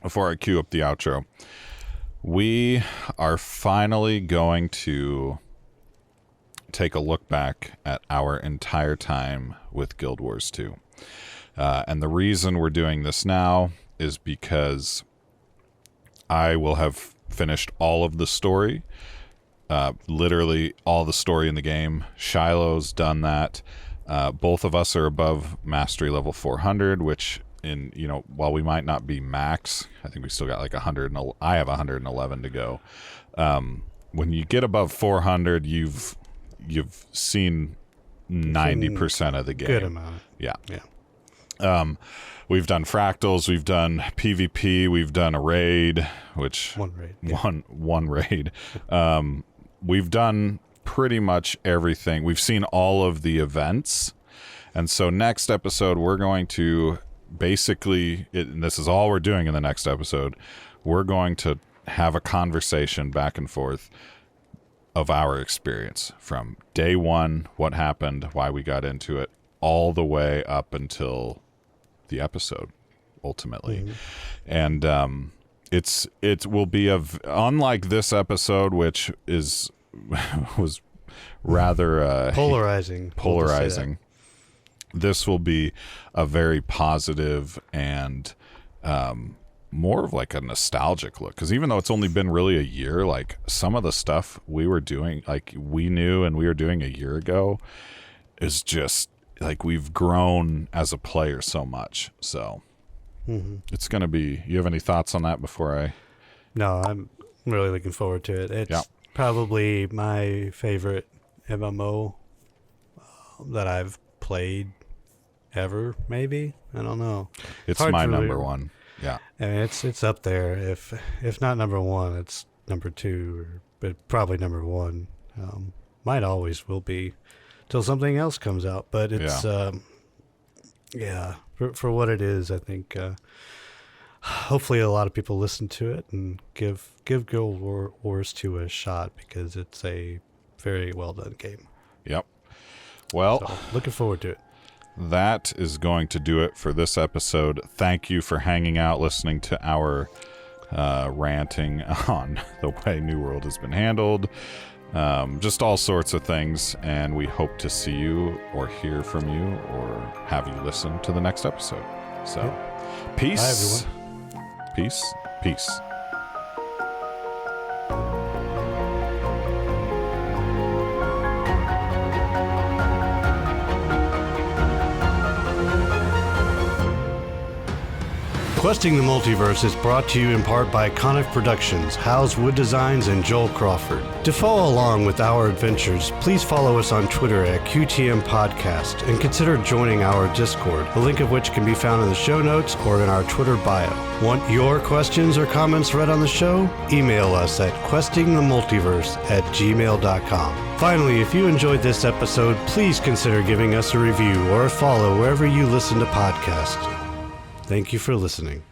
before I cue up the outro, we are finally going to take a look back at our entire time with Guild Wars 2. And the reason we're doing this now is because I will have finished all of the story, literally all the story in the game. Shiloh's done that. Both of us are above mastery level 400, which while we might not be max, I think we still got like 100. I have 111 to go. When you get above 400, you've seen 90% of the game. Good amount. Yeah. Yeah. We've done fractals, we've done PvP, we've done a raid, which One raid. Yeah. one raid. We've done pretty much everything. We've seen all of the events. And so next episode, we're going to basically, and this is all we're doing in the next episode, we're going to have a conversation back and forth of our experience from day one, what happened, why we got into it, all the way up until the episode, ultimately. And it will be unlike this episode, which was rather Polarizing. polarizing. This will be a very positive and more of like a nostalgic look, because even though it's only been really a year, like some of the stuff we were doing, like we knew and we were doing a year ago, is just like we've grown as a player so much. So it's going to be, you have any thoughts on that before I? No, I'm really looking forward to it. It's Yeah. probably my favorite MMO that I've played ever, maybe. I don't know. It's hard my to really- number one. Yeah. I mean, it's up there. If not number one, it's number two, but probably number one. Might always will be till something else comes out. But it's for what it is, I think. Hopefully, a lot of people listen to it and give Guild Wars 2 a shot, because it's a very well done game. Yep. Well, So, looking forward to it. that is going to do it for this episode. Thank you for hanging out, listening to our ranting on the way New World has been handled. Just all sorts of things. And we hope to see you or hear from you or have you listen to the next episode. So, peace. Bye, everyone. Peace. Peace. Questing the Multiverse is brought to you in part by Conniff Productions, House Wood Designs, and Joel Crawford. To follow along with our adventures, please follow us on Twitter at QTM Podcast and consider joining our Discord, the link of which can be found in the show notes or in our Twitter bio. Want your questions or comments read on the show? Email us at questingthemultiverse@gmail.com. Finally, if you enjoyed this episode, please consider giving us a review or a follow wherever you listen to podcasts. Thank you for listening.